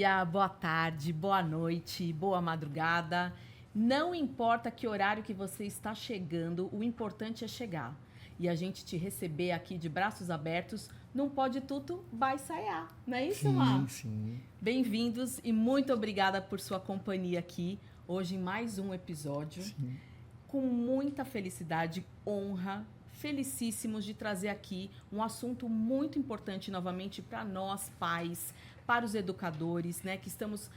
dia, boa tarde, boa noite, boa madrugada. Não importa que horário que você está chegando, o importante é chegar. E a gente te receber aqui de braços abertos, não pode tudo, vai saiar. Não é isso, Má? Sim. Bem-vindos e muito obrigada por sua companhia aqui, hoje em mais um episódio. Sim. Com muita felicidade, honra, felicíssimos de trazer aqui um assunto muito importante novamente para nós, pais, para os educadores, né, que estamos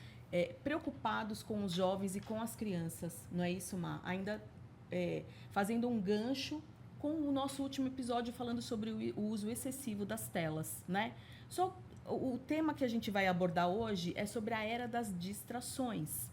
preocupados com os jovens e com as crianças, não é isso, Má? Ainda fazendo um gancho com o nosso último episódio falando sobre o uso excessivo das telas, né? Só o tema que a gente vai abordar hoje é sobre a era das distrações.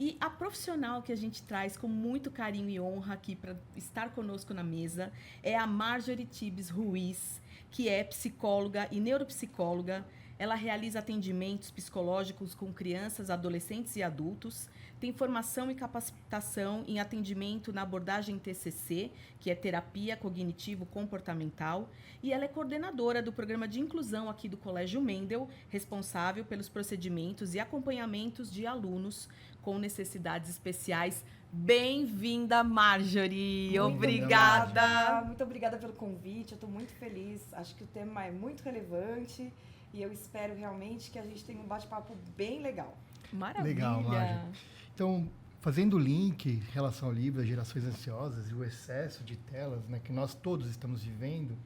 E a profissional que a gente traz com muito carinho e honra aqui para estar conosco na mesa é a Marjorie Tibes Ruiz, que é psicóloga e neuropsicóloga. Ela realiza atendimentos psicológicos com crianças, adolescentes e adultos. Tem formação e capacitação em atendimento na abordagem TCC, que é Terapia Cognitivo-Comportamental. E ela é coordenadora do programa de inclusão aqui do Colégio Mendel, responsável pelos procedimentos e acompanhamentos de alunos com necessidades especiais. Bem-vinda, Marjorie! Obrigada! Muito obrigada pelo convite, eu estou muito feliz. Acho que o tema é muito relevante e eu espero realmente que a gente tenha um bate-papo bem legal. Maravilha! Legal, Marjorie. Então, fazendo o link em relação ao livro, as gerações ansiosas e o excesso de telas, né, que nós todos estamos vivendo,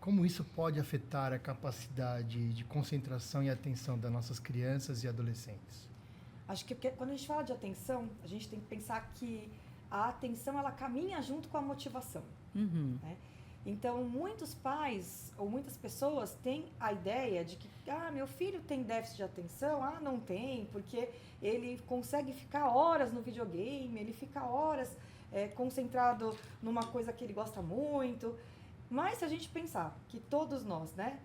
como isso pode afetar a capacidade de concentração e atenção das nossas crianças e adolescentes? Acho que quando a gente fala de atenção, a gente tem que pensar que a atenção ela caminha junto com a motivação. Uhum. Né? Então, muitos pais ou muitas pessoas têm a ideia de que meu filho tem déficit de atenção, não tem, porque ele consegue ficar horas no videogame, ele fica horas concentrado numa coisa que ele gosta muito. Mas se a gente pensar que todos nós, né,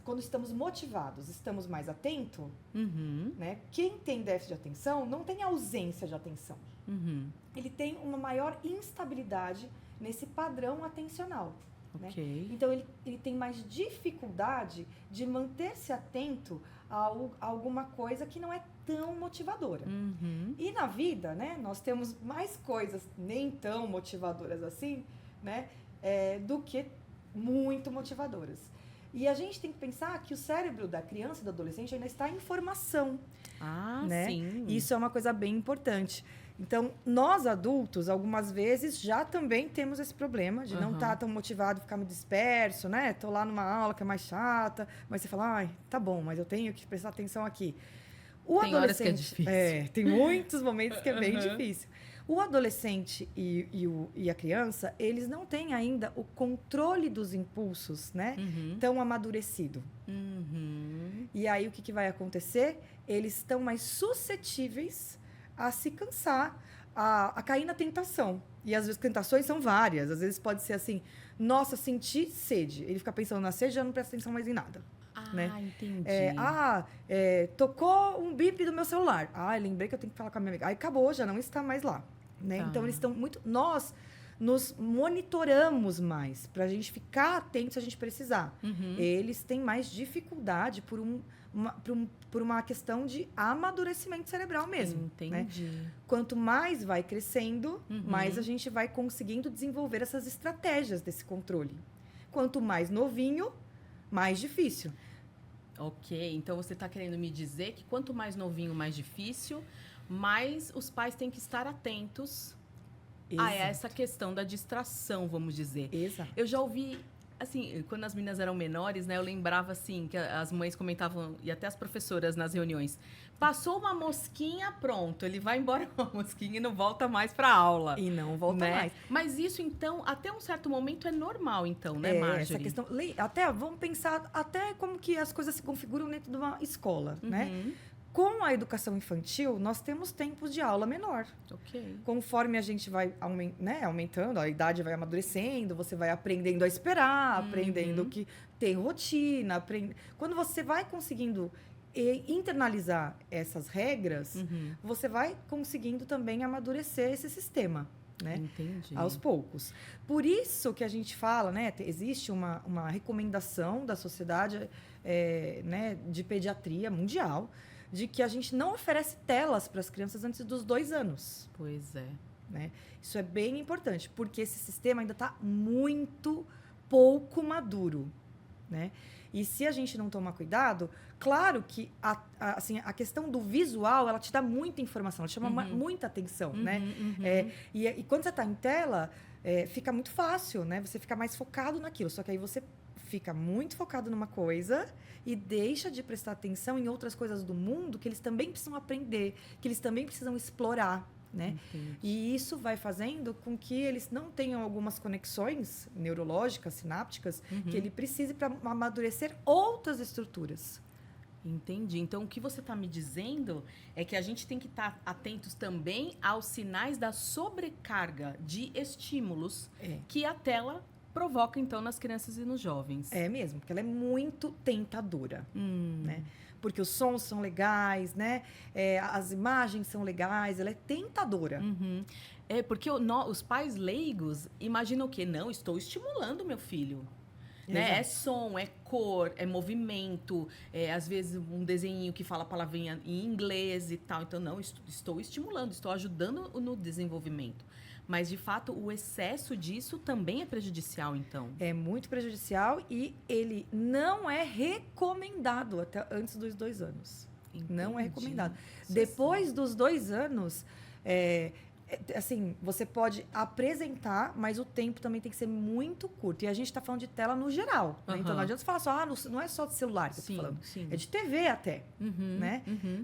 quando estamos motivados, estamos mais atentos, Uhum. né? Quem tem déficit de atenção não tem ausência de atenção. Uhum. Ele tem uma maior instabilidade nesse padrão atencional. Ok. Né? Então, ele tem mais dificuldade de manter-se atento a alguma coisa que não é tão motivadora. Uhum. E na vida, né, nós temos mais coisas nem tão motivadoras assim, né, do que muito motivadoras. E a gente tem que pensar que o cérebro da criança e do adolescente ainda está em formação. Né? Sim. Isso é uma coisa bem importante. Então, nós adultos, algumas vezes, já também temos esse problema de não estar tão motivado, ficar muito disperso, né? Tô lá numa aula que é mais chata, mas você fala, tá bom, mas eu tenho que prestar atenção aqui. Tem horas que é difícil. Tem muitos momentos que é bem difícil. O adolescente e a criança, eles não têm ainda o controle dos impulsos, né? Tão amadurecido. E aí, o que vai acontecer? Eles estão mais suscetíveis a se cansar, a cair na tentação. E, às vezes, tentações são várias. Às vezes, pode ser assim, nossa, senti sede. Ele fica pensando na sede e já não presta atenção mais em nada. Né? Entendi. Tocou um bip do meu celular. Lembrei que eu tenho que falar com a minha amiga. Aí, acabou, já não está mais lá. Né? Então, eles estão muito... Nós nos monitoramos mais para a gente ficar atento se a gente precisar. Eles têm mais dificuldade por uma questão de amadurecimento cerebral mesmo. Entendi. Né? Quanto mais vai crescendo, mais a gente vai conseguindo desenvolver essas estratégias desse controle. Quanto mais novinho, mais difícil. Ok, então você está querendo me dizer que quanto mais novinho, mais difícil, mais os pais têm que estar atentos a essa questão da distração, vamos dizer. Exato. Eu já ouvi, assim, quando as meninas eram menores, né, eu lembrava, assim, que as mães comentavam, e até as professoras nas reuniões, passou uma mosquinha, pronto, ele vai embora com a mosquinha e não volta mais para a aula. E não volta mais. Mas isso, então, até um certo momento é normal, então, né, Marjorie? Essa questão, até, vamos pensar até como que as coisas se configuram dentro de uma escola, né? Com a educação infantil, nós temos tempos de aula menor. Ok. Conforme a gente vai aumentando, a idade vai amadurecendo, você vai aprendendo a esperar, aprendendo que tem rotina. Quando você vai conseguindo internalizar essas regras, você vai conseguindo também amadurecer esse sistema. né? Entendi. Aos poucos. Por isso que a gente fala, né? Existe uma recomendação da sociedade né, de pediatria mundial de que a gente não oferece telas para as crianças antes dos 2 anos. Pois é. Né? Isso é bem importante, porque esse sistema ainda está muito pouco maduro, né? E se a gente não tomar cuidado, claro que assim, a questão do visual, ela te dá muita informação, ela te chama muita atenção, né? E quando você está em tela, fica muito fácil, né? Você fica mais focado naquilo, só que aí você fica muito focado numa coisa e deixa de prestar atenção em outras coisas do mundo que eles também precisam aprender, que eles também precisam explorar. Né? E isso vai fazendo com que eles não tenham algumas conexões neurológicas, sinápticas, que ele precise para amadurecer outras estruturas. Entendi. Então, o que você está me dizendo é que a gente tem que estar atentos também aos sinais da sobrecarga de estímulos que a tela provoca, então, nas crianças e nos jovens. É mesmo, porque ela é muito tentadora, né? Porque os sons são legais, né? As imagens são legais, ela é tentadora. É, porque os pais leigos imaginam o quê? Não, estou estimulando meu filho. Né? É som, é cor, é movimento, às vezes um desenho que fala a palavrinha em inglês e tal. Então, não, estou estimulando, estou ajudando no desenvolvimento. Mas, de fato, o excesso disso também é prejudicial, então? É muito prejudicial e ele não é recomendado até antes dos 2 anos. Entendi. Não é recomendado. Isso Depois dos 2 anos, assim, você pode apresentar, mas o tempo também tem que ser muito curto. E a gente está falando de tela no geral. Né? Então, não adianta você falar só, não é só de celular que eu estou falando. Sim. É de TV até, né?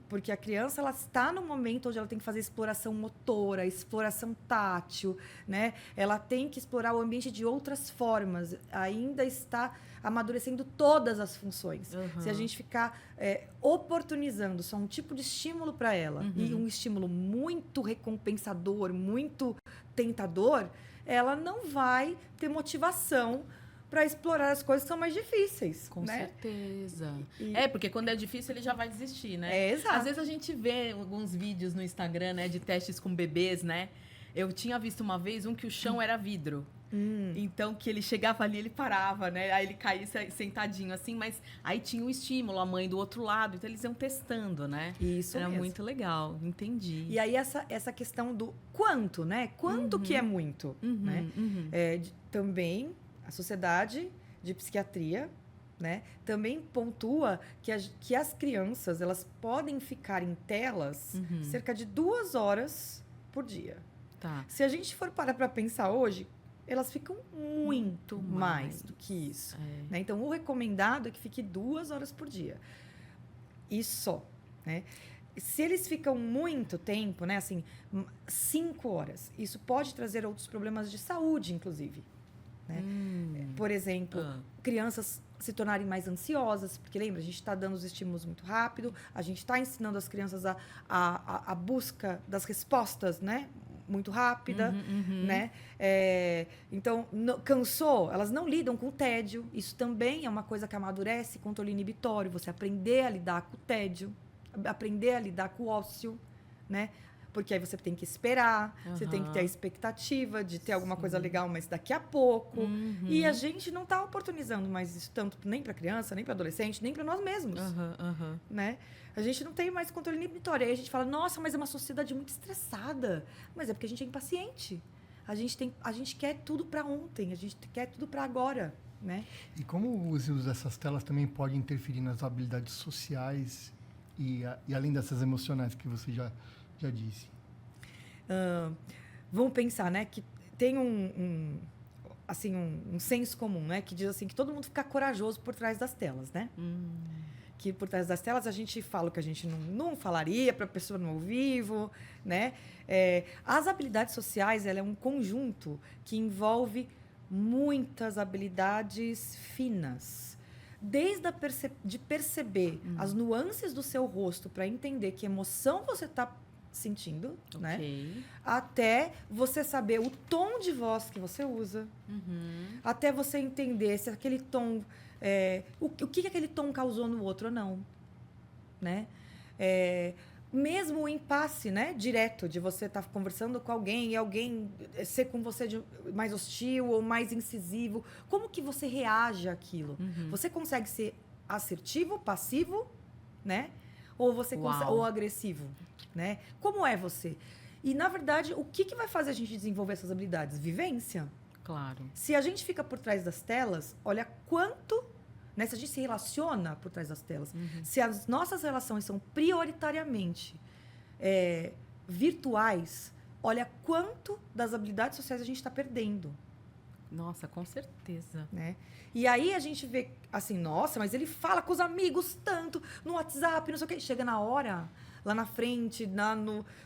Porque a criança, ela está no momento onde ela tem que fazer exploração motora, exploração tátil, né? Ela tem que explorar o ambiente de outras formas. Ainda está amadurecendo todas as funções. Se a gente ficar oportunizando só um tipo de estímulo para ela e um estímulo muito recompensador, muito tentador, ela não vai ter motivação para explorar as coisas que são mais difíceis. Com né? certeza. Porque quando é difícil, ele já vai desistir, né? Exato. Às vezes a gente vê alguns vídeos no Instagram, né, de testes com bebês, né? Eu tinha visto uma vez que o chão era vidro. Então, que ele chegava ali, ele parava, né? Aí ele caía sentadinho assim, mas aí tinha o estímulo, a mãe do outro lado. Então, eles iam testando, né? Isso Era mesmo. muito legal, entendi. E aí, essa questão do quanto, né? Quanto que é muito, né? Também, a Sociedade de Psiquiatria, né? Também pontua que as crianças, elas podem ficar em telas cerca de 2 horas por dia. Tá. Se a gente for parar para pensar hoje, elas ficam muito mais do que isso. Né? Então, o recomendado é que fique 2 horas por dia. E só. Né? Se eles ficam muito tempo, né? Assim, 5 horas, isso pode trazer outros problemas de saúde, inclusive. Né? Por exemplo, crianças se tornarem mais ansiosas, porque lembra, a gente está dando os estímulos muito rápido, a gente está ensinando as crianças a busca das respostas, né? Muito rápida, né? Então, cansou, elas não lidam com o tédio. Isso também é uma coisa que amadurece, controle inibitório. Você aprender a lidar com o tédio, aprender a lidar com o ócio, né? Porque aí você tem que esperar, você tem que ter a expectativa de ter alguma coisa legal, mas daqui a pouco. E a gente não está oportunizando mais isso tanto nem para criança, nem para adolescente, nem para nós mesmos, né? A gente não tem mais controle inibitório. Aí a gente fala, nossa, mas é uma sociedade muito estressada. Mas é porque a gente é impaciente. A gente quer tudo para ontem, a gente quer tudo para agora, né? E como o uso dessas telas também pode interferir nas habilidades sociais e além dessas emocionais que você já disse? Vamos pensar, né? Que tem um senso comum, né? Que diz assim, que todo mundo fica corajoso por trás das telas, né? Que por trás das telas a gente fala o que a gente não falaria para a pessoa no ao vivo, né? As habilidades sociais, ela é um conjunto que envolve muitas habilidades finas. Desde de perceber as nuances do seu rosto para entender que emoção você está sentindo, né? Até você saber o tom de voz que você usa, até você entender se aquele tom... o que aquele tom causou no outro ou não, né? mesmo o impasse, né, direto de você estar conversando com alguém e alguém ser com você mais hostil ou mais incisivo, como que você reage àquilo? Você consegue ser assertivo, passivo, né? Ou você ou agressivo, né? Como é você? E na verdade, o que vai fazer a gente desenvolver essas habilidades? Vivência. Claro. Se a gente fica por trás das telas, olha quanto, né, se a gente se relaciona por trás das telas, se as nossas relações são prioritariamente virtuais, olha quanto das habilidades sociais a gente está perdendo. Nossa, com certeza. Né? E aí a gente vê assim, nossa, mas ele fala com os amigos tanto, no WhatsApp, não sei o quê. Chega na hora, lá na frente,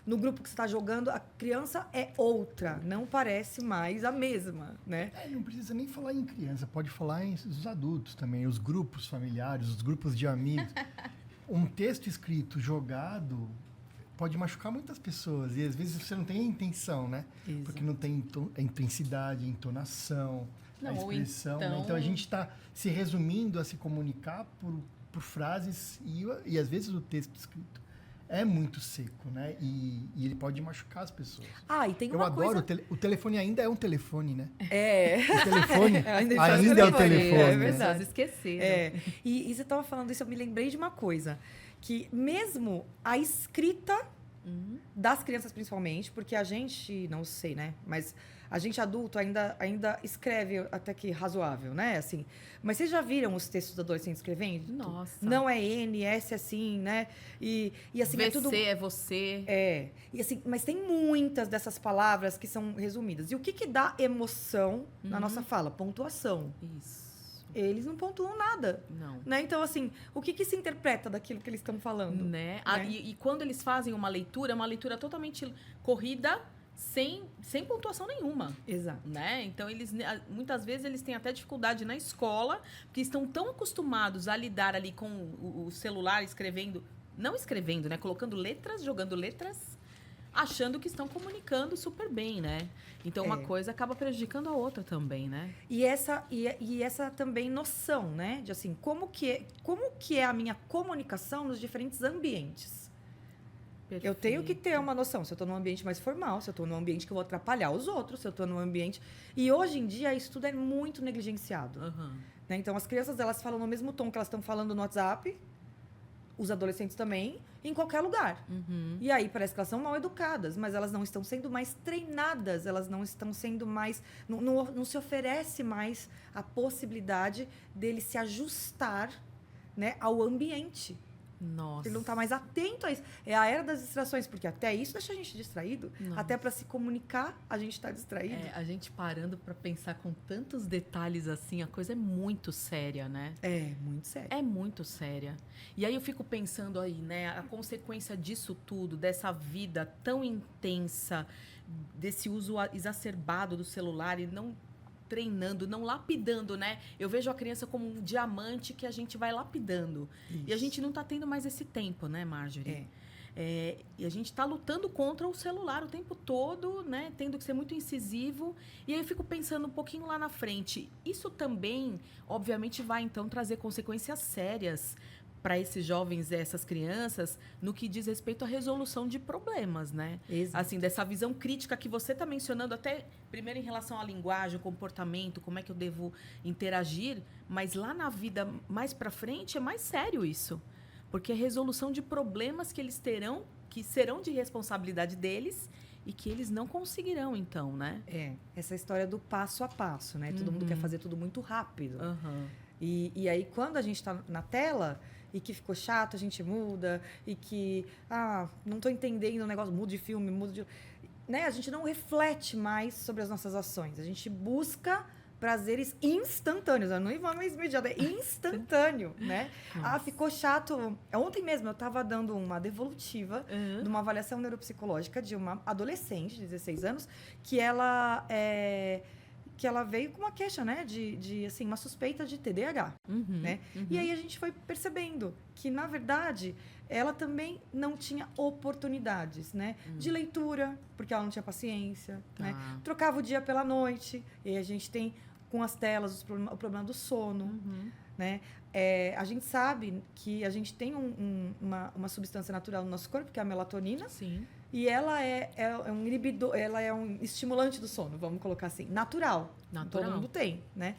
no grupo que você está jogando, a criança é outra, não parece mais a mesma, né? Não precisa nem falar em criança, pode falar em os adultos também, os grupos familiares, os grupos de amigos. Um texto escrito, jogado, pode machucar muitas pessoas. E às vezes você não tem a intenção, né? Exato. Porque não tem a intensidade, a entonação, a expressão. Então... Né? Então a gente está se resumindo a se comunicar por frases e às vezes o texto escrito é muito seco, né? E ele pode machucar as pessoas. E tem uma coisa... Eu adoro, o telefone ainda é um telefone, né? O telefone ainda é o telefone. É verdade. Esqueceram. E você estava falando isso, eu me lembrei de uma coisa. Que mesmo a escrita das crianças, principalmente, porque a gente, não sei, né? Mas a gente adulto ainda escreve até que razoável, né? Assim, mas vocês já viram os textos dos adolescentes escrevendo? Nossa. Não é N, S assim, né? E assim, VC é tudo... é você. E assim, mas tem muitas dessas palavras que são resumidas. E o que dá emoção na nossa fala? Pontuação. Isso. Eles não pontuam nada. Não. Né? Então, assim, o que se interpreta daquilo que eles estão falando? Né? E quando eles fazem uma leitura, é uma leitura totalmente corrida, sem pontuação nenhuma. Exato. Né? Então, muitas vezes eles têm até dificuldade na escola, porque estão tão acostumados a lidar ali com o celular, não escrevendo, né? Colocando letras, jogando letras, achando que estão comunicando super bem, né? Então, uma coisa acaba prejudicando a outra também, né? E essa também noção, né? De assim, como que é a minha comunicação nos diferentes ambientes. Perfeito. Eu tenho que ter uma noção. Se eu estou num ambiente mais formal, se eu estou num ambiente que eu vou atrapalhar os outros, se eu estou num ambiente... E hoje em dia, isso tudo é muito negligenciado. Né? Então, as crianças, elas falam no mesmo tom que elas estão falando no WhatsApp, os adolescentes também, em qualquer lugar. E aí parece que elas são mal educadas, mas elas não estão sendo mais treinadas, elas não estão sendo mais... Não se oferece mais a possibilidade dele se ajustar, né, ao ambiente. Nossa. Ele não está mais atento a isso. É a era das distrações, porque até isso deixa a gente distraído. Nossa. Até para se comunicar, a gente está distraído. A gente parando para pensar com tantos detalhes assim, a coisa é muito séria, né? É, muito séria. É muito séria. E aí eu fico pensando aí, né? A consequência disso tudo, dessa vida tão intensa, desse uso exacerbado do celular e não treinando, não lapidando, né? Eu vejo a criança como um diamante que a gente vai lapidando. Isso. E a gente não está tendo mais esse tempo, né, Marjorie? E a gente está lutando contra o celular o tempo todo, né? Tendo que ser muito incisivo. E aí eu fico pensando um pouquinho lá na frente. Isso também, obviamente, vai, então, trazer consequências sérias para esses jovens, essas crianças, no que diz respeito à resolução de problemas, né? Exato. Assim, dessa visão crítica que você está mencionando, até primeiro em relação à linguagem, ao comportamento, como é que eu devo interagir, mas lá na vida mais para frente é mais sério isso. Porque é resolução de problemas que eles terão, que serão de responsabilidade deles e que eles não conseguirão, então, né? Essa história do passo a passo, né? Todo mundo quer fazer tudo muito rápido. E aí, quando a gente está na tela e que ficou chato, a gente muda, e que, não estou entendendo o negócio, muda de filme, muda de... Né? A gente não reflete mais sobre as nossas ações. A gente busca prazeres instantâneos. Não é mais imediato, é instantâneo, né? Ficou chato. Ontem mesmo eu estava dando uma devolutiva de uma avaliação neuropsicológica de uma adolescente de 16 anos que ela veio com uma queixa, né? De assim, uma suspeita de TDAH, né? E aí a gente foi percebendo que, na verdade, ela também não tinha oportunidades, né? De leitura, porque ela não tinha paciência, né? Trocava o dia pela noite. E a gente tem, com as telas, o problema do sono. né? A gente sabe que a gente tem uma substância natural no nosso corpo, que é a melatonina. Sim. E ela é um inibidor, ela é um estimulante do sono, vamos colocar assim, natural. Todo mundo tem, né?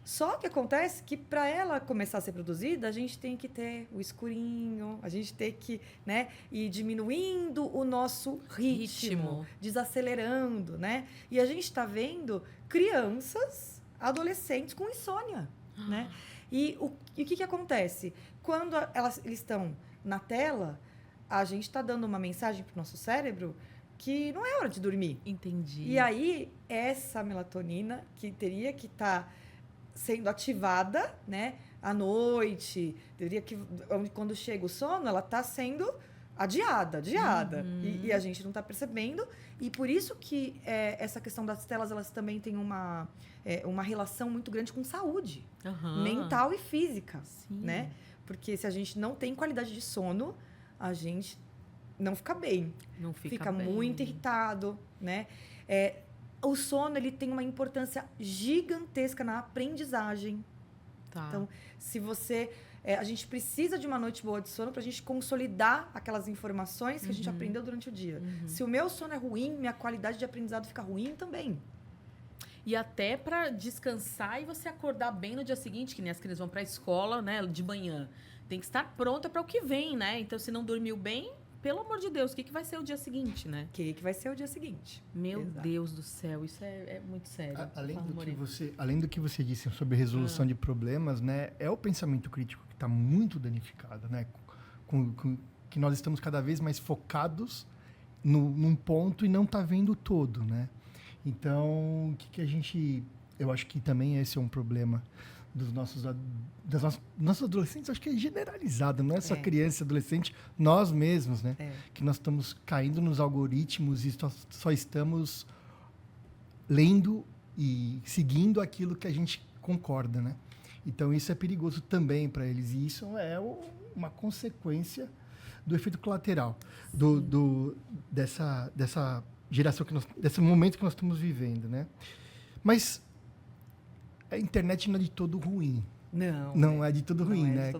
Só que acontece que para ela começar a ser produzida, a gente tem que ter o escurinho, a gente tem que, né, ir diminuindo o nosso ritmo, desacelerando, né? E a gente está vendo crianças, adolescentes com insônia, né? E o que acontece? Quando eles estão na tela, a gente está dando uma mensagem para o nosso cérebro que não é hora de dormir. Entendi. E aí, essa melatonina que teria que estar sendo ativada, né, à noite, teria que, quando chega o sono, ela está sendo adiada. E a gente não está percebendo. E por isso que essa questão das telas, elas também têm uma relação muito grande com saúde mental e física, né? Porque se a gente não tem qualidade de sono, a gente não fica bem. Não fica bem. Muito irritado, né? O sono, ele tem uma importância gigantesca na aprendizagem. Tá. Então, se você... a gente precisa de uma noite boa de sono para a gente consolidar aquelas informações que a gente aprendeu durante o dia. Se o meu sono é ruim, minha qualidade de aprendizado fica ruim também. E até para descansar e você acordar bem no dia seguinte, que nem as crianças vão para a escola, né, de manhã. Tem que estar pronta para o que vem, né? Então, se não dormiu bem, pelo amor de Deus, o que vai ser o dia seguinte, né? O que vai ser o dia seguinte. Meu Exato. Deus do céu, isso é muito sério. Além do que você disse sobre resolução de problemas, né? É o pensamento crítico que está muito danificado, né? Que nós estamos cada vez mais focados num ponto e não está vendo o todo, né? Então, o que a gente... Eu acho que também esse é um problema dos nossos adolescentes, acho que é generalizado, não é só criança e adolescente, nós mesmos, né? Que nós estamos caindo nos algoritmos e só estamos lendo e seguindo aquilo que a gente concorda, né? Então, isso é perigoso também para eles. E isso é uma consequência do efeito colateral dessa geração, desse momento que nós estamos vivendo, né? Mas a internet não é de todo ruim. Não é de todo ruim, né?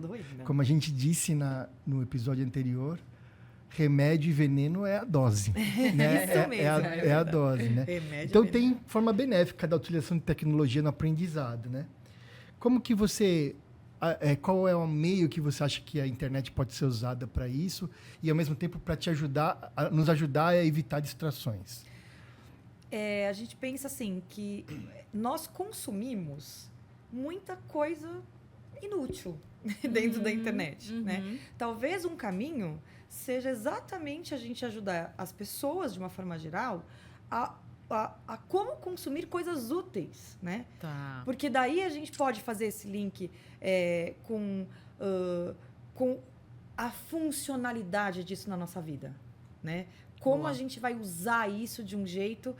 Como a gente disse no episódio anterior, remédio e veneno é a dose. Né? Isso mesmo. É a dose, né? Então, tem forma benéfica da utilização de tecnologia no aprendizado, né? Como que você... qual é o meio que você acha que a internet pode ser usada para isso e, ao mesmo tempo, para nos ajudar a evitar distrações? A gente pensa assim, que nós consumimos muita coisa inútil dentro da internet, né? Talvez um caminho seja exatamente a gente ajudar as pessoas, de uma forma geral, a como consumir coisas úteis, né? Tá. Porque daí a gente pode fazer esse link com a funcionalidade disso na nossa vida, né? Como Boa. a gente vai usar isso de um jeito...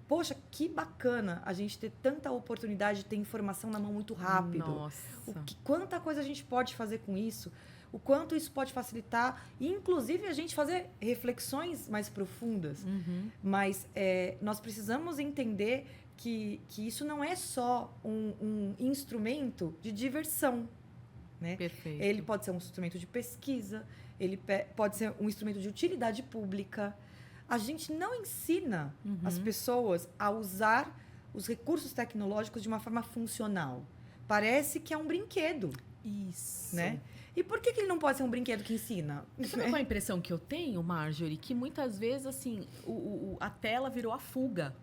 Poxa, que bacana a gente ter tanta oportunidade de ter informação na mão muito rápido. Nossa. Quanta coisa a gente pode fazer com isso, o quanto isso pode facilitar, e inclusive a gente fazer reflexões mais profundas. Mas nós precisamos entender que isso não é só um instrumento de diversão, né? Perfeito. Ele pode ser um instrumento de pesquisa, ele pode ser um instrumento de utilidade pública. A gente não ensina as pessoas a usar os recursos tecnológicos de uma forma funcional. Parece que é um brinquedo. Isso. Né? E por que ele não pode ser um brinquedo que ensina? Sabe qual é a impressão que eu tenho, Marjorie? Que muitas vezes, assim, a tela virou a fuga.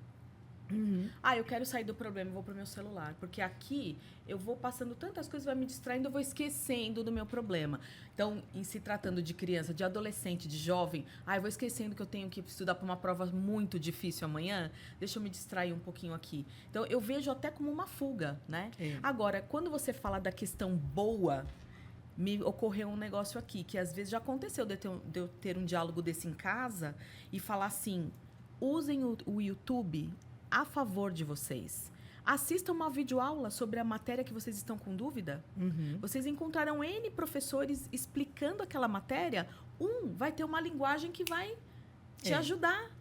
Eu quero sair do problema, eu vou pro meu celular. Porque aqui eu vou passando tantas coisas, vai me distraindo, eu vou esquecendo do meu problema. Então, em se tratando de criança, de adolescente, de jovem, eu vou esquecendo que eu tenho que estudar para uma prova muito difícil amanhã, deixa eu me distrair um pouquinho aqui. Então, eu vejo até como uma fuga, né? Agora, quando você fala da questão boa, me ocorreu um negócio aqui, que às vezes já aconteceu de eu ter um diálogo desse em casa e falar assim, usem o YouTube a favor de vocês. Assistam uma videoaula sobre a matéria que vocês estão com dúvida. Vocês encontrarão N professores explicando aquela matéria. Vai ter uma linguagem que vai te ajudar,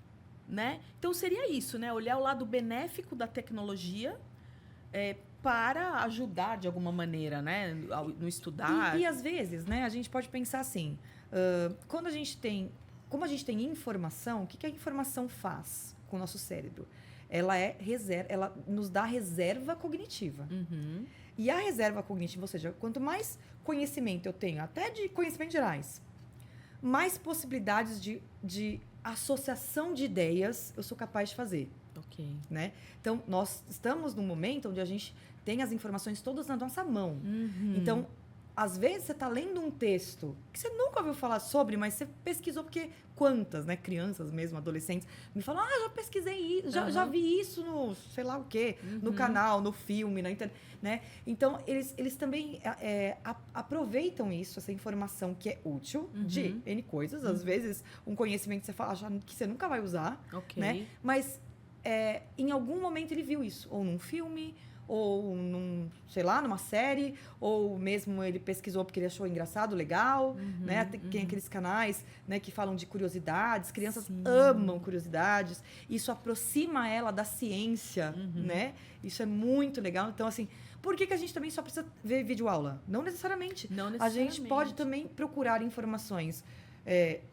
né? Então, seria isso, né? Olhar o lado benéfico da tecnologia, para ajudar de alguma maneira, né? No estudar. E às vezes, né, a gente pode pensar assim, como a gente tem informação, o que a informação faz com o nosso cérebro? Ela nos dá reserva cognitiva. Uhum. E a reserva cognitiva, ou seja, quanto mais conhecimento eu tenho, até de conhecimentos gerais, mais possibilidades de associação de ideias eu sou capaz de fazer. Ok. Né? Então, nós estamos num momento onde a gente tem as informações todas na nossa mão. Uhum. Então, às vezes, você está lendo um texto que você nunca ouviu falar sobre, mas você pesquisou, porque quantas, né, crianças mesmo, adolescentes, me falam, já pesquisei isso, já vi isso no sei lá o quê, no canal, no filme, na internet, né? Então, eles também aproveitam isso, essa informação que é útil de N coisas. Às vezes, um conhecimento que você fala que você nunca vai usar, né? Mas, em algum momento, ele viu isso, ou num filme, ou numa série, ou mesmo ele pesquisou porque ele achou engraçado, legal, né? Tem aqueles canais, né, que falam de curiosidades, crianças amam curiosidades, isso aproxima ela da ciência, né? Isso é muito legal. Então, assim, por que a gente também só precisa ver videoaula? Não necessariamente. A gente pode também procurar informações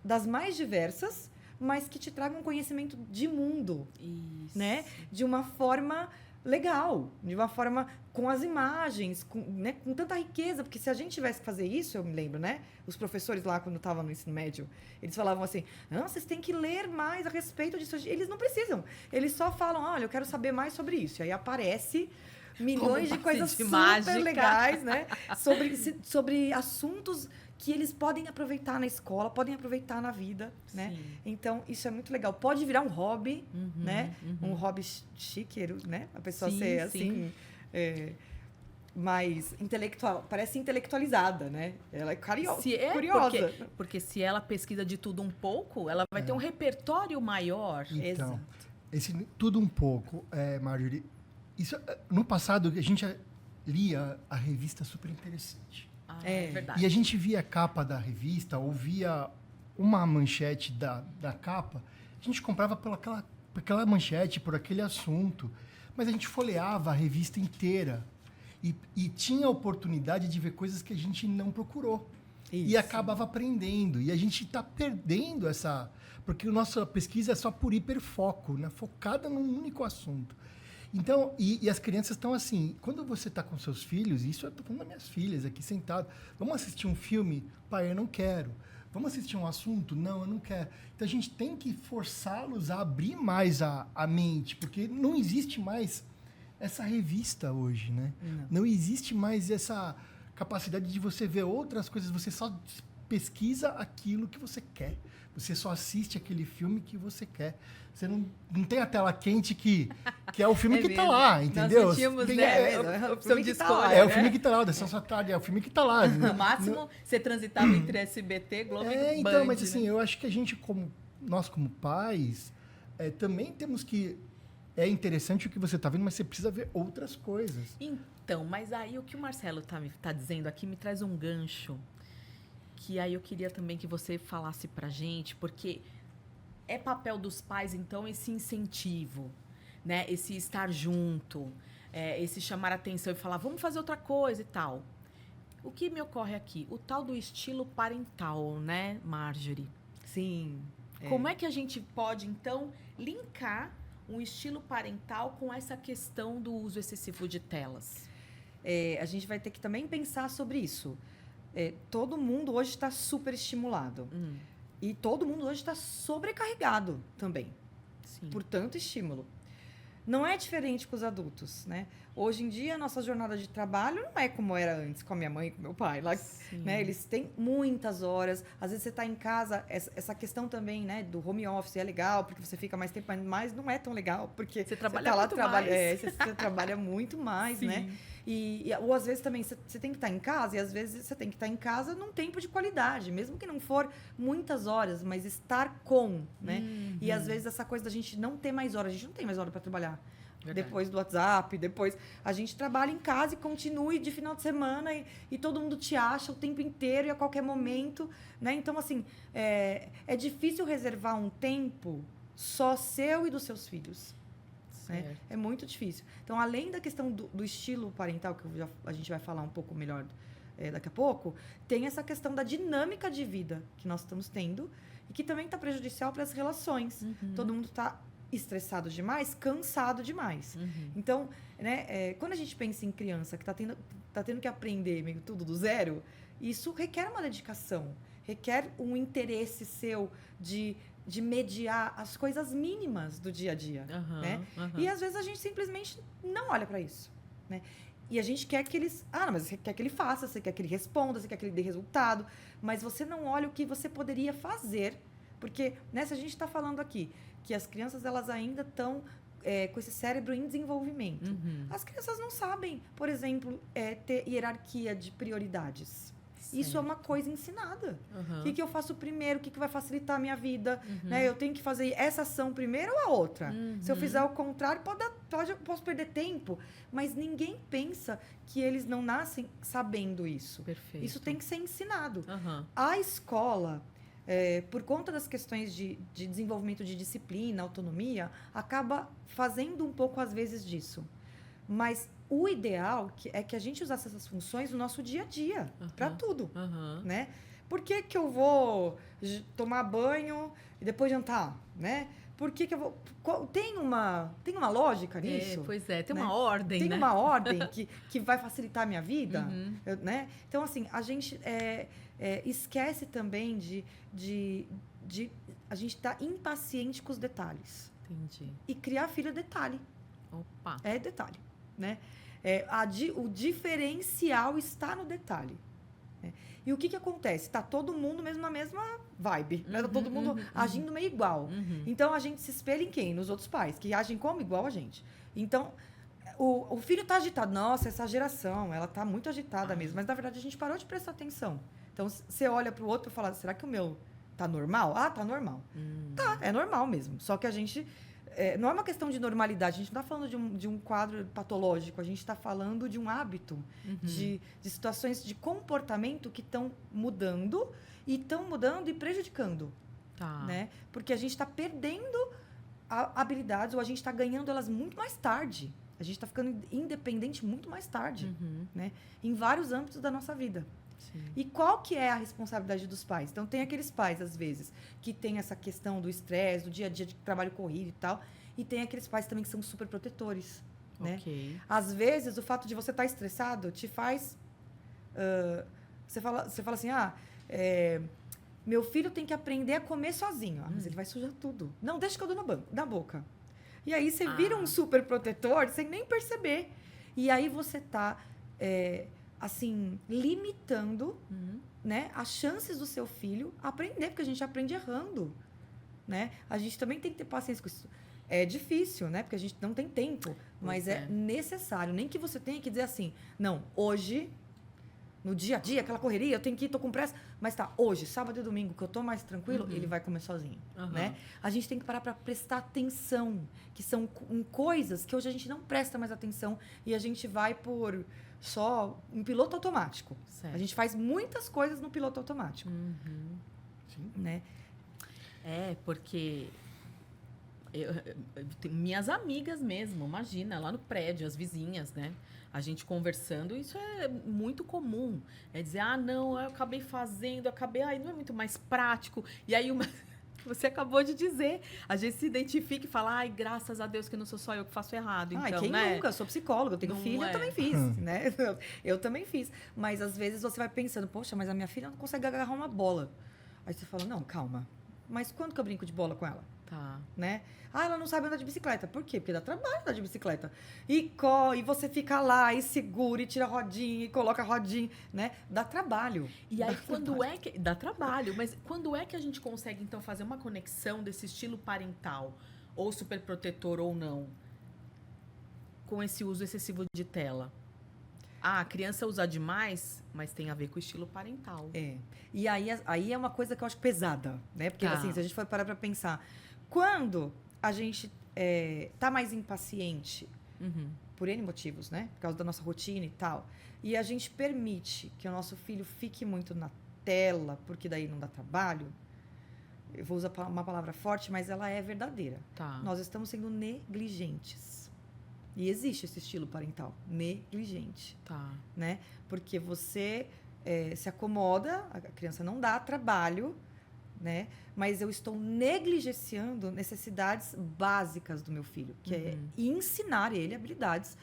das mais diversas, mas que te tragam conhecimento de mundo, né? De uma forma legal, de uma forma com as imagens, com tanta riqueza, porque se a gente tivesse que fazer isso, eu me lembro, né? Os professores lá, quando eu estava no ensino médio, eles falavam assim, não, vocês têm que ler mais a respeito disso. Eles não precisam, eles só falam, olha, eu quero saber mais sobre isso. E aí aparece milhões de coisas super legais, né? Sobre assuntos que eles podem aproveitar na escola, podem aproveitar na vida, né? Então, isso é muito legal. Pode virar um hobby, né? Um hobby chique, né? A pessoa ser assim, mais intelectual, parece intelectualizada, né? Ela é curiosa. Porque se ela pesquisa de tudo um pouco, ela vai ter um repertório maior. Então, esse tudo um pouco, Marjorie, isso, no passado, a gente lia a revista Super Interessante. É verdade. E a gente via a capa da revista, ou via uma manchete da capa, a gente comprava por aquela manchete, por aquele assunto, mas a gente folheava a revista inteira e tinha a oportunidade de ver coisas que a gente não procurou. Isso. E acabava aprendendo. E a gente está perdendo essa... Porque a nossa pesquisa é só por hiperfoco, né? Focada num único assunto. Então, e as crianças estão assim, quando você está com seus filhos, isso eu estou falando das minhas filhas aqui sentado, vamos assistir um filme? Pai, eu não quero. Vamos assistir um assunto? Não, eu não quero. Então, a gente tem que forçá-los a abrir mais a mente, porque não existe mais essa revista hoje, né? Não existe mais essa capacidade de você ver outras coisas, você só pesquisa aquilo que você quer. Você só assiste aquele filme que você quer. Você não tem a tela quente que é o filme que está lá, entendeu? Nós sentimos, a opção de escolha. É o filme que está lá, o da Sessão da Tarde, é o filme que está lá. No máximo, você transitava entre SBT, Globo e Band. Então, mas assim, eu acho que a gente, nós como pais, também temos que... É interessante o que você está vendo, mas você precisa ver outras coisas. Então, mas aí o que o Marcelo tá dizendo aqui me traz um gancho, que aí eu queria também que você falasse pra gente, porque é papel dos pais, então, esse incentivo, né? Esse estar junto, esse chamar a atenção e falar, vamos fazer outra coisa e tal. O que me ocorre aqui? O tal do estilo parental, né, Marjorie? Sim. Como é que a gente pode, então, linkar um estilo parental com essa questão do uso excessivo de telas? A gente vai ter que também pensar sobre isso. Todo mundo hoje está super estimulado. E todo mundo hoje está sobrecarregado também. Sim. Por tanto estímulo. Não é diferente com os adultos, né? Hoje em dia, a nossa jornada de trabalho não é como era antes, com a minha mãe e com meu pai. Lá, né? Eles têm muitas horas. Às vezes, você está em casa. Essa questão também, né, do home office é legal, porque você fica mais tempo, mas não é tão legal, porque você trabalha tá lá, muito mais. Você trabalha muito mais, né? Ou às vezes também você tem que estar em casa, e às vezes você tem que estar em casa num tempo de qualidade, mesmo que não for muitas horas, mas estar com, né? E às vezes essa coisa da gente não ter mais horas, a gente não tem mais hora para trabalhar. Verdade. Depois do WhatsApp, depois a gente trabalha em casa e continue de final de semana e todo mundo te acha o tempo inteiro e a qualquer momento, né? Então, assim, é difícil reservar um tempo só seu e dos seus filhos. né? É muito difícil. Então, além da questão do estilo parental, que a gente vai falar um pouco melhor daqui a pouco, tem essa questão da dinâmica de vida que nós estamos tendo e que também está prejudicial para as relações. Todo mundo está estressado demais, cansado demais. Então, né, quando a gente pensa em criança que tá tendo que aprender meio tudo do zero, isso requer uma dedicação, requer um interesse seu de mediar as coisas mínimas do dia a dia, né? E às vezes a gente simplesmente não olha para isso, né? E a gente quer que eles... não, mas você quer que ele faça, você quer que ele responda, você quer que ele dê resultado, mas você não olha o que você poderia fazer. Porque, né, se a gente está falando aqui que as crianças, elas ainda estão com esse cérebro em desenvolvimento. As crianças não sabem, por exemplo, ter hierarquia de prioridades. Certo. Isso é uma coisa ensinada. O que eu faço primeiro? O que vai facilitar a minha vida? Né? Eu tenho que fazer essa ação primeiro ou a outra? Se eu fizer o contrário, posso perder tempo. Mas ninguém pensa que eles não nascem sabendo isso. Perfeito. Isso tem que ser ensinado. A escola, por conta das questões de desenvolvimento de disciplina, autonomia, acaba fazendo um pouco, às vezes, disso. Mas o ideal é que a gente usasse essas funções no nosso dia a dia, para tudo, né? Por que eu vou tomar banho e depois jantar, né? Por que eu vou... Tem uma lógica nisso? Pois é, tem né? uma ordem, Tem né? uma ordem que vai facilitar a minha vida, né? Então, assim, a gente esquece também de a gente estar impaciente com os detalhes. Entendi. E criar filho é detalhe. Opa! É detalhe, né? O diferencial está no detalhe. Né? E o que acontece? Está todo mundo mesmo na mesma vibe. Né? Tá todo mundo agindo meio igual. Então, a gente se espelha em quem? Nos outros pais, que agem como igual a gente. Então, o filho está agitado. Nossa, essa geração, ela está muito agitada mesmo. Mas, na verdade, a gente parou de prestar atenção. Então, você olha para o outro e fala, será que o meu tá normal? Tá normal. Tá, é normal mesmo. Só que a gente... não é uma questão de normalidade. A gente não está falando de um quadro patológico. A gente está falando de um hábito, de situações de comportamento que estão mudando e prejudicando. Tá. Né? Porque a gente está perdendo habilidades ou a gente está ganhando elas muito mais tarde. A gente está ficando independente muito mais tarde. Né? Em vários âmbitos da nossa vida. Sim. E qual que é a responsabilidade dos pais? Então, tem aqueles pais, às vezes, que tem essa questão do estresse, do dia a dia de trabalho corrido e tal. E tem aqueles pais também que são super protetores, né? Ok. Às vezes, o fato de você estar estressado te faz... você fala assim, meu filho tem que aprender a comer sozinho. Mas ele vai sujar tudo. Não, deixa que eu dou na boca. E aí, você vira um super protetor sem nem perceber. E aí, você tá... assim, limitando né, as chances do seu filho aprender, porque a gente aprende errando, né? A gente também tem que ter paciência com isso. É difícil, né? Porque a gente não tem tempo, mas é necessário. Nem que você tenha que dizer assim, não, hoje, no dia a dia, aquela correria, eu tenho que ir, tô com pressa, mas tá, hoje, sábado e domingo, que eu tô mais tranquilo, ele vai comer sozinho, né? A gente tem que parar para prestar atenção, que são coisas que hoje a gente não presta mais atenção e a gente vai por... só um piloto automático. Certo. A gente faz muitas coisas no piloto automático. Sim. Né? Porque eu tenho minhas amigas mesmo, imagina, lá no prédio, as vizinhas, né? A gente conversando, isso é muito comum. É dizer, não, eu acabei fazendo, não é muito mais prático. E aí você acabou de dizer. A gente se identifica e fala, graças a Deus que não sou só eu que faço errado. Então, quem né? nunca? Eu sou psicóloga, eu tenho filha, eu também fiz, né? Eu também fiz. Mas, às vezes, você vai pensando, poxa, mas a minha filha não consegue agarrar uma bola. Aí você fala, não, calma. Mas quando que eu brinco de bola com ela? Tá. Né? Ela não sabe andar de bicicleta. Por quê? Porque dá trabalho andar de bicicleta. E você fica lá, e segura, e tira a rodinha, e coloca a rodinha, né? Dá trabalho. E aí, dá trabalho, mas quando é que a gente consegue, então, fazer uma conexão desse estilo parental, ou superprotetor ou não, com esse uso excessivo de tela? A criança usa demais, mas tem a ver com o estilo parental. E aí é uma coisa que eu acho pesada, né? Porque, assim, se a gente for parar pra pensar, quando a gente tá mais impaciente, por N motivos, né? Por causa da nossa rotina e tal, e a gente permite que o nosso filho fique muito na tela, porque daí não dá trabalho, eu vou usar uma palavra forte, mas ela é verdadeira. Tá. Nós estamos sendo negligentes. E existe esse estilo parental, negligente, Tá. né? Porque você se acomoda, a criança não dá trabalho, né? Mas eu estou negligenciando necessidades básicas do meu filho, que é ensinar ele habilidades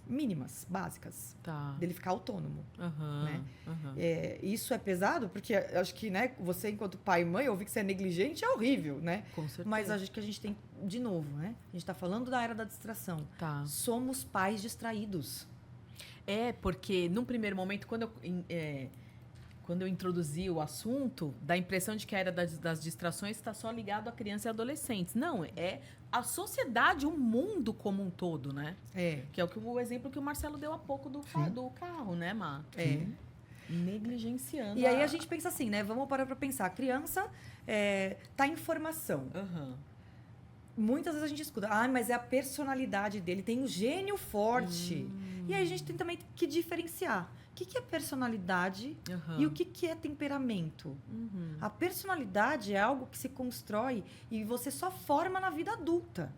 mínimas, básicas, Tá. dele ficar autônomo. Né? Aham. Isso é pesado, porque acho que, né, você, enquanto pai e mãe, ouvir que você é negligente é horrível, né? Com certeza. Mas acho que a gente tem, de novo, né? A gente está falando da era da distração. Tá. Somos pais distraídos. Porque num primeiro momento, quando eu introduzi o assunto, dá a impressão de que a era das distrações está só ligado a crianças e adolescentes. Não, é a sociedade, o mundo como um todo, né? Que é o exemplo que o Marcelo deu há pouco do carro, né, Má? Negligenciando. E aí a gente pensa assim, né? Vamos parar para pensar. A criança tá em formação. Muitas vezes a gente escuta, mas é a personalidade dele, tem um gênio forte. E aí a gente tem também que diferenciar. O que é personalidade e o que é temperamento? A personalidade é algo que se constrói e você só forma na vida adulta.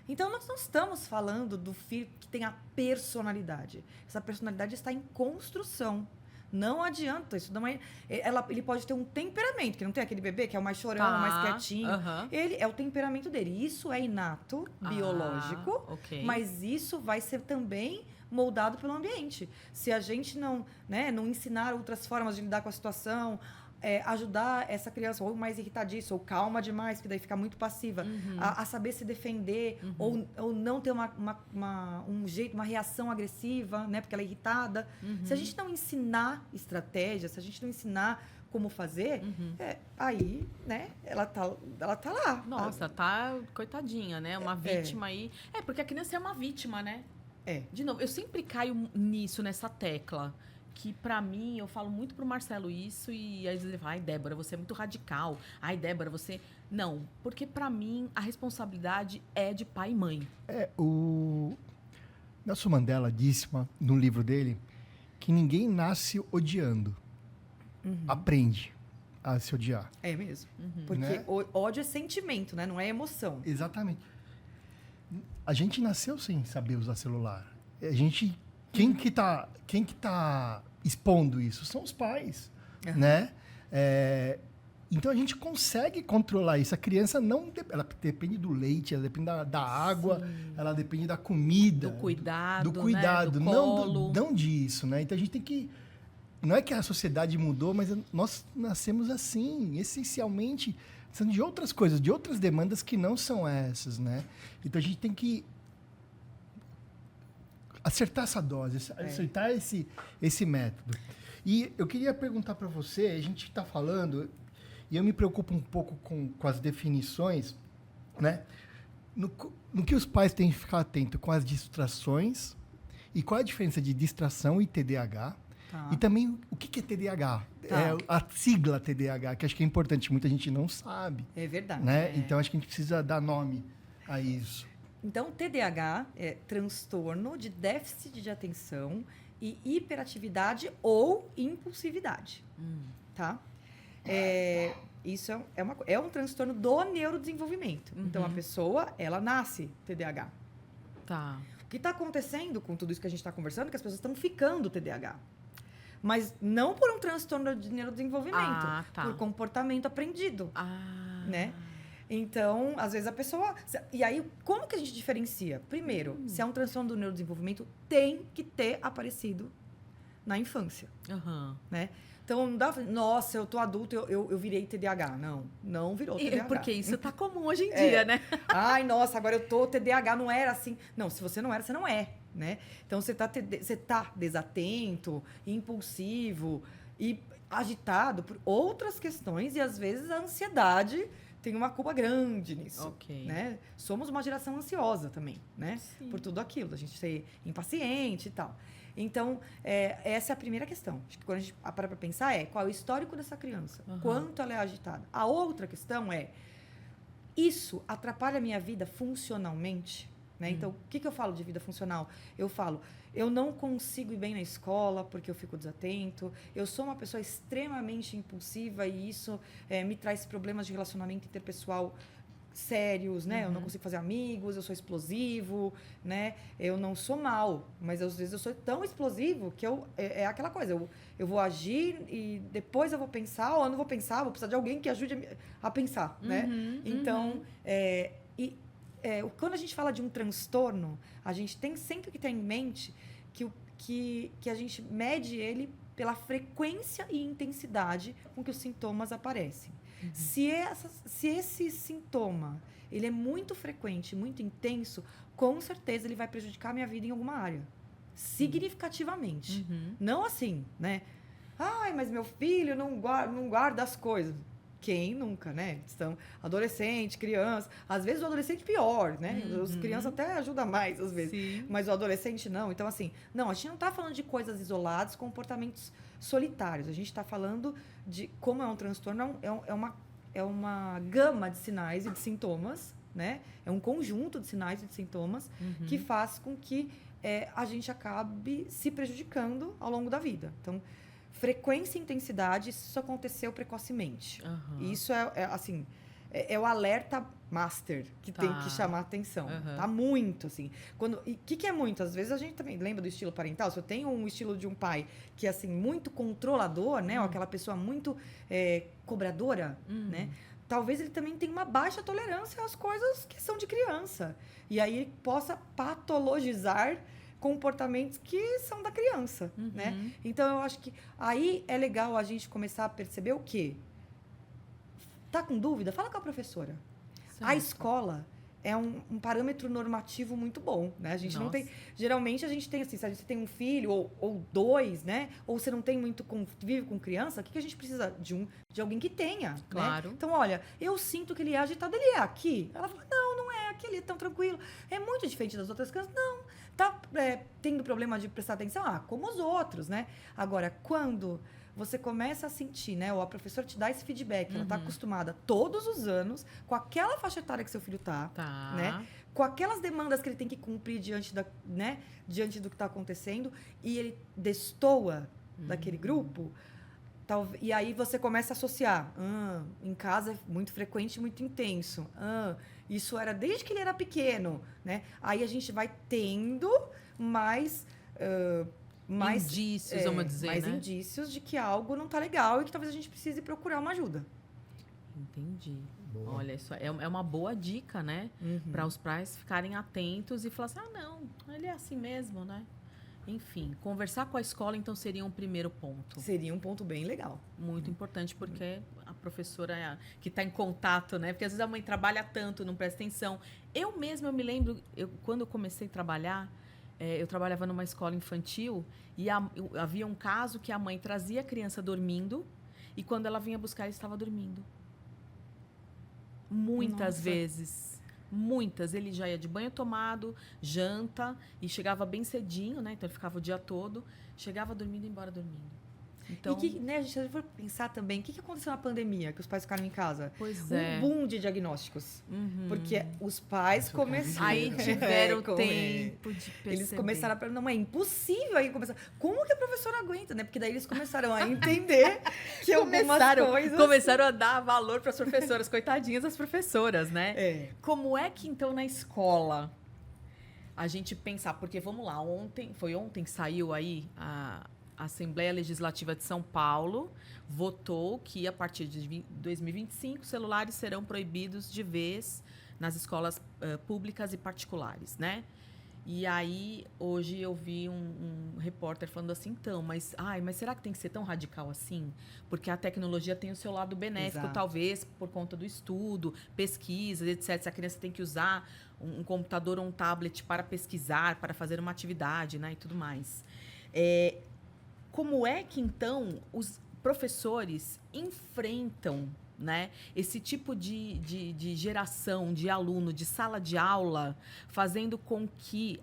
Então, nós não estamos falando do filho que tem a personalidade. Essa personalidade está em construção. Não adianta. Isso não é, ele pode ter um temperamento, que não tem aquele bebê que é o mais chorão, o mais quietinho. Ele é o temperamento dele. Isso é inato, biológico, mas isso vai ser também moldado pelo ambiente. Se a gente não ensinar outras formas de lidar com a situação, ajudar essa criança ou mais irritadiça, ou calma demais, que daí fica muito passiva, a saber se defender, ou não ter um jeito, uma reação agressiva, né, porque ela é irritada. Se a gente não ensinar estratégia, se a gente não ensinar como fazer, aí, né, ela tá lá. Nossa, tá coitadinha, né? Uma vítima aí. Porque a criança é uma vítima, né? De novo, eu sempre caio nessa tecla. Que pra mim, eu falo muito pro Marcelo isso, e às vezes ele fala, ai, Débora, você é muito radical. Ai, Débora, você... Não, porque pra mim, a responsabilidade é de pai e mãe. O Nelson Mandela disse no livro dele que ninguém nasce odiando. Aprende a se odiar. É mesmo. Porque né? ódio é sentimento, né? Não é emoção. Exatamente. A gente nasceu sem saber usar celular. A gente... Quem que tá expondo isso? São os pais, né? Então, a gente consegue controlar isso. A criança ela depende do leite, ela depende da água, ela depende da comida. Do cuidado, do cuidado, né? Do colo. Não disso, né? Então, a gente tem que... Não é que a sociedade mudou, mas nós nascemos assim, essencialmente, sendo de outras coisas, de outras demandas que não são essas, né? Então, a gente tem que acertar essa dose, acertar esse método. E eu queria perguntar para você, a gente está falando, e eu me preocupo um pouco com as definições, né? No que os pais têm que ficar atentos com as distrações, e qual é a diferença de distração e TDAH, e também o que é TDAH, a sigla TDAH, que acho que é importante, muita gente não sabe. É verdade. Né? Então, acho que a gente precisa dar nome a isso. Então, TDAH é transtorno de déficit de atenção e hiperatividade ou impulsividade, tá? Isso é um transtorno do neurodesenvolvimento. Então, a pessoa, ela nasce TDAH. Tá. O que está acontecendo com tudo isso que a gente está conversando é que as pessoas estão ficando TDAH. Mas não por um transtorno de neurodesenvolvimento, por comportamento aprendido, né? Então, às vezes a pessoa... E aí, como que a gente diferencia? Primeiro, se é um transtorno do neurodesenvolvimento, tem que ter aparecido na infância, né? Então, não dá... Nossa, eu tô adulto, eu virei TDAH. Não virou TDAH. Porque isso tá comum hoje em dia, né? Ai, nossa, agora eu tô TDAH, não era assim. Não, se você não era, você não é, né? Então, você tá desatento, impulsivo e agitado por outras questões. E, às vezes, a ansiedade... tem uma culpa grande nisso, né? Somos uma geração ansiosa também, né? Sim. Por tudo aquilo, a gente ser impaciente e tal. Então, essa é a primeira questão. Acho que quando a gente para para pensar qual é o histórico dessa criança, quanto ela é agitada. A outra questão isso atrapalha a minha vida funcionalmente? né? Então, o que eu falo de vida funcional? Eu falo, eu não consigo ir bem na escola porque eu fico desatento, eu sou uma pessoa extremamente impulsiva e isso me traz problemas de relacionamento interpessoal sérios, né? Eu não consigo fazer amigos, eu sou explosivo, né? Eu não sou mal, mas às vezes eu sou tão explosivo que é aquela coisa, eu vou agir e depois eu vou pensar, ou eu não vou pensar, vou precisar de alguém que ajude a pensar, né? Então, quando a gente fala de um transtorno, a gente tem sempre que ter em mente que a gente mede ele pela frequência e intensidade com que os sintomas aparecem. Se esse sintoma ele é muito frequente, muito intenso, com certeza ele vai prejudicar a minha vida em alguma área. Significativamente. Não assim, né? Ai, mas meu filho não guarda as coisas. Quem nunca, né? Estão adolescente, criança. Às vezes o adolescente pior, né? As crianças até ajudam mais, às vezes. Sim. Mas o adolescente não. Então, assim, não, a gente não está falando de coisas isoladas, comportamentos solitários. A gente está falando de como é um transtorno, é uma gama de sinais e de sintomas, né? É um conjunto de sinais e de sintomas que faz com que a gente acabe se prejudicando ao longo da vida. Então, frequência e intensidade, isso aconteceu precocemente. Isso é o alerta master que tem que chamar a atenção. Tá muito, assim. E o que é muito? Às vezes a gente também lembra do estilo parental. Se eu tenho um estilo de um pai que é, assim, muito controlador, né? Ou aquela pessoa muito cobradora, né? Talvez ele também tenha uma baixa tolerância às coisas que são de criança. E aí ele possa patologizar comportamentos que são da criança, né? Então, eu acho que aí é legal a gente começar a perceber o quê? Tá com dúvida? Fala com a professora. Certo. A escola é um parâmetro normativo muito bom, né? A gente não tem... Geralmente, a gente tem assim, se a gente tem um filho ou dois, né? Ou você não tem muito convívio com criança, o que a gente precisa? De alguém que tenha, claro. Né? Então, olha, eu sinto que ele é agitado, ele é aqui? Ela fala, não é aqui, ele é tão tranquilo. É muito diferente das outras crianças? Não. Tá tendo problema de prestar atenção? Como os outros, né? Agora, quando você começa a sentir, né? Ou a professora te dá esse feedback, ela tá acostumada todos os anos com aquela faixa etária que seu filho tá. Né? Com aquelas demandas que ele tem que cumprir diante do que está acontecendo, e ele destoa daquele grupo, e aí você começa a associar. Em casa é muito frequente, muito intenso. Isso era desde que ele era pequeno, né? Aí a gente vai tendo mais indícios, vamos dizer, mais né? indícios de que algo não está legal e que talvez a gente precise procurar uma ajuda. Entendi. Boa. Olha, isso é uma boa dica, né? Para os pais ficarem atentos e falar assim, não, ele é assim mesmo, né? Enfim, conversar com a escola, então, seria um primeiro ponto. Seria um ponto bem legal. Muito importante, porque a professora que está em contato, né? Porque às vezes a mãe trabalha tanto, não presta atenção. Eu me lembro, quando eu comecei a trabalhar, eu trabalhava numa escola infantil e havia um caso que a mãe trazia a criança dormindo e quando ela vinha buscar, ele estava dormindo. Muitas vezes. Muitas. Ele já ia de banho tomado, janta, e chegava bem cedinho, né? Então, ele ficava o dia todo. Chegava dormindo e ia embora dormindo. Então... E né, a gente vai pensar também, o que aconteceu na pandemia, que os pais ficaram em casa? Pois um boom de diagnósticos. Porque os pais começaram... Aí tiveram tempo de perceber. Eles começaram a... Não, é impossível aí começar... Como que a professora aguenta, né? Porque daí eles começaram a entender que começaram a dar valor para as professoras. Coitadinhas das professoras, né? Como é que, então, na escola... a gente pensar... Porque, vamos lá, ontem que saiu aí a Assembleia Legislativa de São Paulo votou que, a partir de 2025, celulares serão proibidos de vez nas escolas públicas e particulares, né? E aí, hoje, eu vi um repórter falando assim, então, mas será que tem que ser tão radical assim? Porque a tecnologia tem o seu lado benéfico, Exato. Talvez, por conta do estudo, pesquisas, etc. Se a criança tem que usar um computador ou um tablet para pesquisar, para fazer uma atividade, né? E tudo mais. Como é que, então, os professores enfrentam, né, esse tipo de geração de aluno, de sala de aula, fazendo com que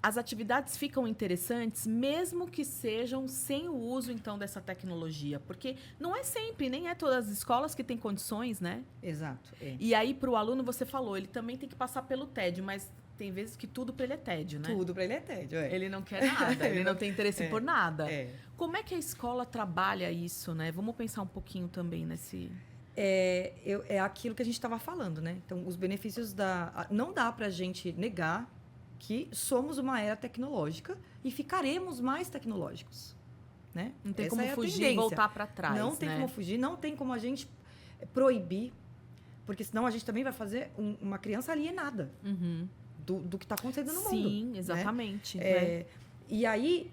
as atividades ficam interessantes, mesmo que sejam sem o uso, então, dessa tecnologia? Porque não é sempre, nem é todas as escolas que têm condições, né? Exato. E aí, para o aluno, você falou, ele também tem que passar pelo TED, mas tem vezes que tudo pra ele é tédio, né? Tudo pra ele é tédio, Ele não quer nada, ele não tem interesse por nada. É. Como é que a escola trabalha isso, né? Vamos pensar um pouquinho também nesse... É aquilo que a gente estava falando, né? Então, os benefícios não dá pra gente negar que somos uma era tecnológica e ficaremos mais tecnológicos, né? Não tem Essa como é a fugir e tendência. voltar para trás, Não tem né? como fugir, não tem como a gente proibir, porque senão a gente também vai fazer uma criança alienada do que está acontecendo no mundo. Sim, exatamente. Né? E aí,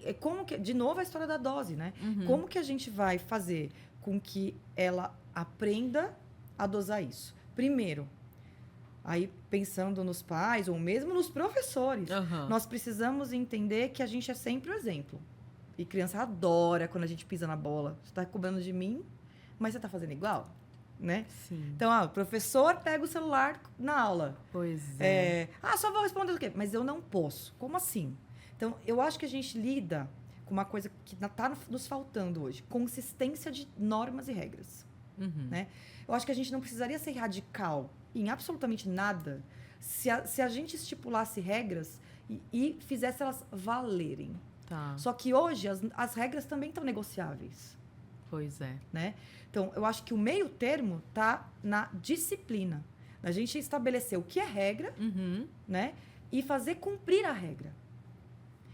de novo a história da dose, né? Como que a gente vai fazer com que ela aprenda a dosar isso? Primeiro, aí pensando nos pais ou mesmo nos professores, nós precisamos entender que a gente é sempre o exemplo. E criança adora quando a gente pisa na bola. Você está cobrando de mim, mas você está fazendo igual, né? Sim. Então, o professor pega o celular na aula. Pois é. Só vou responder o quê? Mas eu não posso. Como assim? Então, eu acho que a gente lida com uma coisa que está nos faltando hoje. Consistência de normas e regras. Né? Eu acho que a gente não precisaria ser radical em absolutamente nada se a gente estipulasse regras e fizesse elas valerem. Tá. Só que hoje as regras também estão negociáveis. Pois é. Né? Então, eu acho que o meio termo está na disciplina. A gente estabelecer o que é regra, né? E fazer cumprir a regra.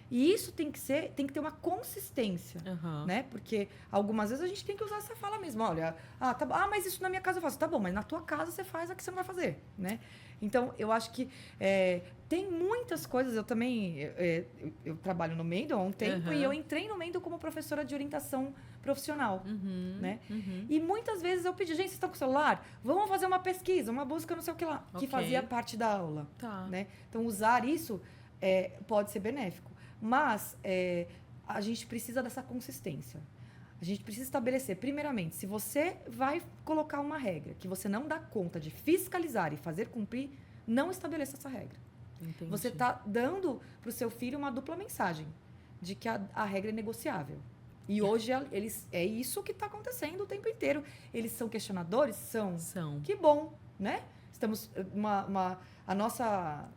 E isso tem que ter uma consistência, né? Porque algumas vezes a gente tem que usar essa fala mesmo. Olha, mas isso na minha casa eu faço. Tá bom, mas na tua casa você faz a que você não vai fazer, né? Então, eu acho que tem muitas coisas. Eu também eu trabalho no Mendel há um tempo e eu entrei no Mendel como professora de orientação profissional, né? E muitas vezes eu pedi, gente, vocês estão com o celular? Vamos fazer uma pesquisa, uma busca, não sei o que lá, que fazia parte da aula, né? Então, usar isso pode ser benéfico. Mas a gente precisa dessa consistência. A gente precisa estabelecer, primeiramente, se você vai colocar uma regra que você não dá conta de fiscalizar e fazer cumprir, não estabeleça essa regra. Entendi. Você está dando para o seu filho uma dupla mensagem de que a regra é negociável. E hoje é isso que está acontecendo o tempo inteiro. Eles são questionadores? São. Que bom, né? Estamos... a nossa...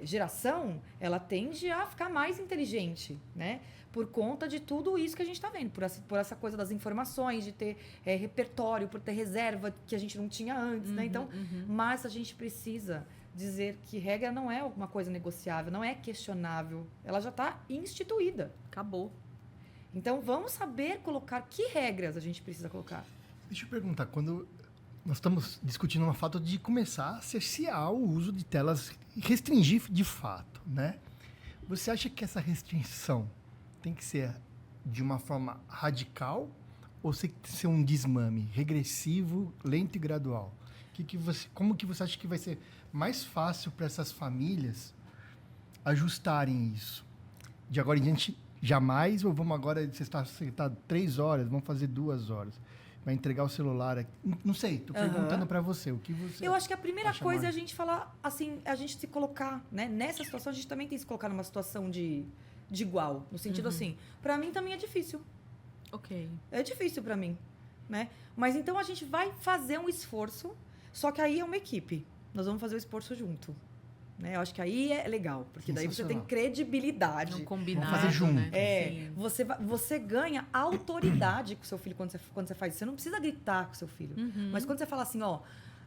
geração, ela tende a ficar mais inteligente, né? Por conta de tudo isso que a gente está vendo, por essa coisa das informações, de ter repertório, por ter reserva que a gente não tinha antes, né? Então, mas a gente precisa dizer que regra não é uma coisa negociável, não é questionável, ela já está instituída. Acabou. Então, vamos saber colocar que regras a gente precisa colocar. Deixa eu perguntar, quando nós estamos discutindo uma fato de começar a cercear o uso de telas, restringir de fato, né? Você acha que essa restrição tem que ser de uma forma radical ou tem que ser um desmame regressivo, lento e gradual? Como que você acha que vai ser mais fácil para essas famílias ajustarem isso? De agora em diante, jamais, ou vamos agora, você está 3 horas, vamos fazer 2 horas? Vai entregar o celular aqui. Não sei, tô perguntando para você. O que você Eu acho que a primeira coisa é a gente falar, assim, a gente se colocar, né? Nessa situação, a gente também tem que se colocar numa situação de igual. No sentido assim, para mim também é difícil. Ok. É difícil para mim, né? Mas então a gente vai fazer um esforço, só que aí é uma equipe. Nós vamos fazer o esforço junto. Né? Eu acho que aí é legal, porque daí você tem credibilidade. Não combinado, vamos fazer junto. né? Você ganha autoridade com o seu filho quando você faz isso. Você não precisa gritar com o seu filho. Mas quando você fala assim,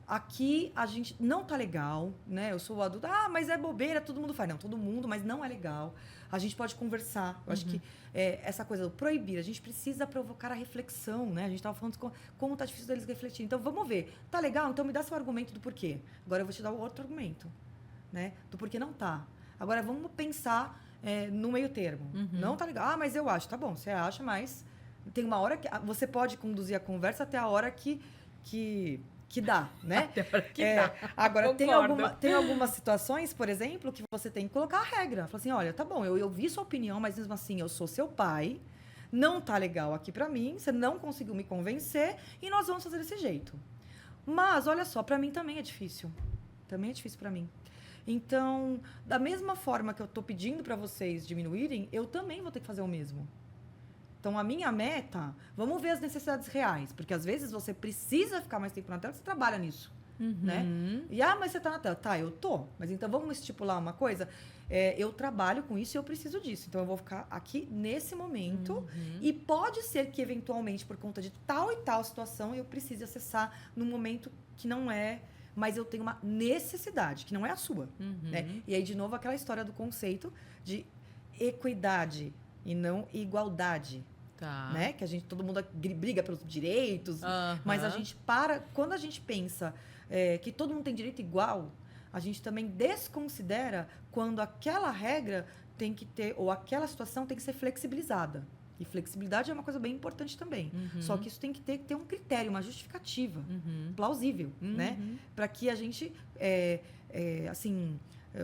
aqui a gente não tá legal, né? Eu sou o adulto, mas é bobeira, todo mundo faz. Não, todo mundo, mas não é legal. A gente pode conversar. Eu acho que essa coisa do proibir, a gente precisa provocar a reflexão, né? A gente tava falando de como tá difícil deles refletir. Então, vamos ver. Tá legal? Então, me dá seu argumento do porquê. Agora, eu vou te dar outro argumento. Né? Do porquê não tá. Agora, vamos pensar no meio termo. Não tá legal. Mas eu acho. Tá bom, você acha, mas tem uma hora que... Você pode conduzir a conversa até a hora que dá, né? Até a hora que dá. Agora, tem algumas situações, por exemplo, que você tem que colocar a regra. Fala assim, olha, tá bom, eu vi sua opinião, mas mesmo assim, eu sou seu pai, não tá legal aqui pra mim, você não conseguiu me convencer e nós vamos fazer desse jeito. Mas, olha só, pra mim também é difícil. Também é difícil pra mim. Então, da mesma forma que eu estou pedindo para vocês diminuírem, eu também vou ter que fazer o mesmo. Então, a minha meta, vamos ver as necessidades reais, porque às vezes você precisa ficar mais tempo na tela, você trabalha nisso. né? E, mas você tá na tela. Tá, eu tô. Mas então vamos estipular uma coisa. Eu trabalho com isso e eu preciso disso. Então eu vou ficar aqui nesse momento. E pode ser que, eventualmente, por conta de tal e tal situação, eu precise acessar num momento que não é... Mas eu tenho uma necessidade, que não é a sua. Né? E aí, de novo, aquela história do conceito de equidade e não igualdade. Tá. Né? Que todo mundo briga pelos direitos, mas quando a gente pensa que todo mundo tem direito igual, a gente também desconsidera quando aquela regra tem que ter, ou aquela situação tem que ser flexibilizada. E flexibilidade é uma coisa bem importante também. Só que isso tem que ter um critério, uma justificativa plausível, né? Para que a gente,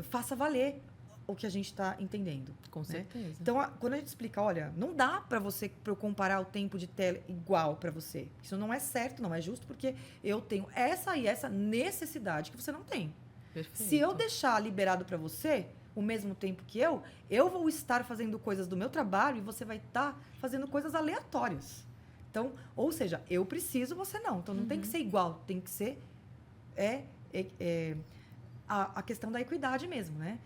faça valer o que a gente está entendendo. Com certeza. Né? Então, quando a gente explica, olha, não dá para eu comparar o tempo de tela igual para você. Isso não é certo, não é justo, porque eu tenho essa e essa necessidade que você não tem. Perfeito. Se eu deixar liberado para você o mesmo tempo que eu vou estar fazendo coisas do meu trabalho e você vai estar fazendo coisas aleatórias. Então, ou seja, eu preciso, você não. Então, não tem que ser igual, tem que ser a questão da equidade mesmo, né?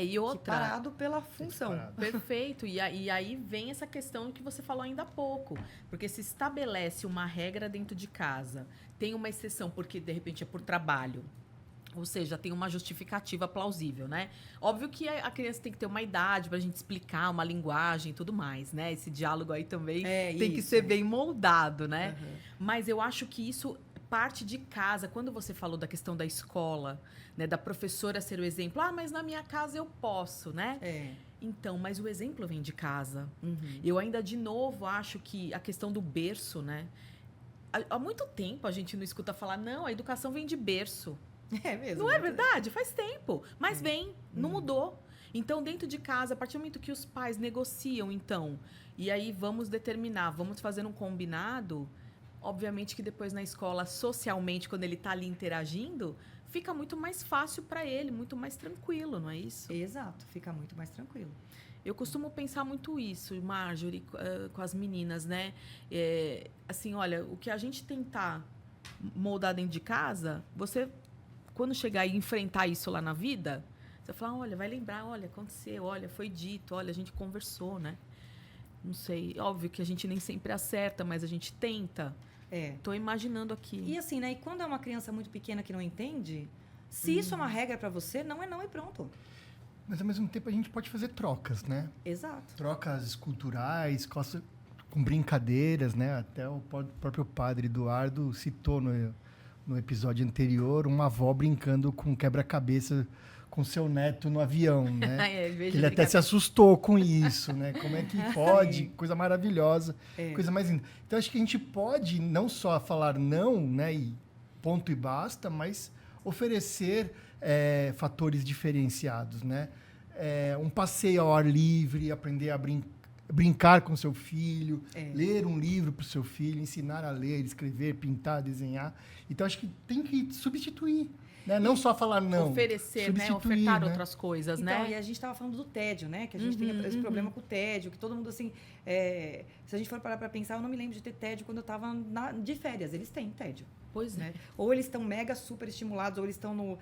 E outra... Separado pela função. Perfeito. E aí vem essa questão que você falou ainda há pouco. Porque se estabelece uma regra dentro de casa, tem uma exceção porque, de repente, é por trabalho. Ou seja, tem uma justificativa plausível, né? Óbvio que a criança tem que ter uma idade pra gente explicar, uma linguagem e tudo mais, né? Esse diálogo aí também tem que ser bem moldado, né? Mas eu acho que isso parte de casa. Quando você falou da questão da escola, né, da professora ser o exemplo, mas na minha casa eu posso, né? Então, mas o exemplo vem de casa. Eu ainda, de novo, acho que a questão do berço, né? Há muito tempo a gente não escuta falar, não, a educação vem de berço. É mesmo. Não é verdade? Faz tempo. Mas não mudou. Então, dentro de casa, a partir do momento que os pais negociam, então, e aí vamos fazer um combinado... Obviamente que depois na escola, socialmente, quando ele está ali interagindo, fica muito mais fácil para ele, muito mais tranquilo, não é isso? Exato, fica muito mais tranquilo. Eu costumo pensar muito isso, Marjorie, com as meninas, né? Assim, olha, o que a gente tentar moldar dentro de casa, você, quando chegar e enfrentar isso lá na vida, você fala, olha, vai lembrar, olha, aconteceu, olha, foi dito, olha, a gente conversou, né? Não sei, óbvio que a gente nem sempre acerta, mas a gente tenta. Tô imaginando aqui. E assim, né? E quando é uma criança muito pequena que não entende, se isso é uma regra para você, não é não e pronto. Mas, ao mesmo tempo, a gente pode fazer trocas, né? Exato. Trocas culturais, com brincadeiras, né? Até o próprio padre Eduardo citou no episódio anterior uma avó brincando com quebra-cabeça com seu neto no avião, né? Ele até se assustou com isso, né? Como é que pode? Coisa maravilhosa, coisa mais linda. Então, acho que a gente pode não só falar não, né? E ponto e basta, mas oferecer fatores diferenciados, né? Um passeio ao ar livre, aprender a brincar com seu filho, ler um livro para o seu filho, ensinar a ler, escrever, pintar, desenhar. Então, acho que tem que substituir. Né? Não só falar não. Oferecer, né? Ofertar outras coisas, então, né? E a gente estava falando do tédio, né? Que a gente tem esse problema com o tédio, que todo mundo, assim... se a gente for parar para pensar, eu não me lembro de ter tédio quando eu estava de férias. Eles têm tédio. Pois né? Ou eles estão mega super estimulados, ou eles estão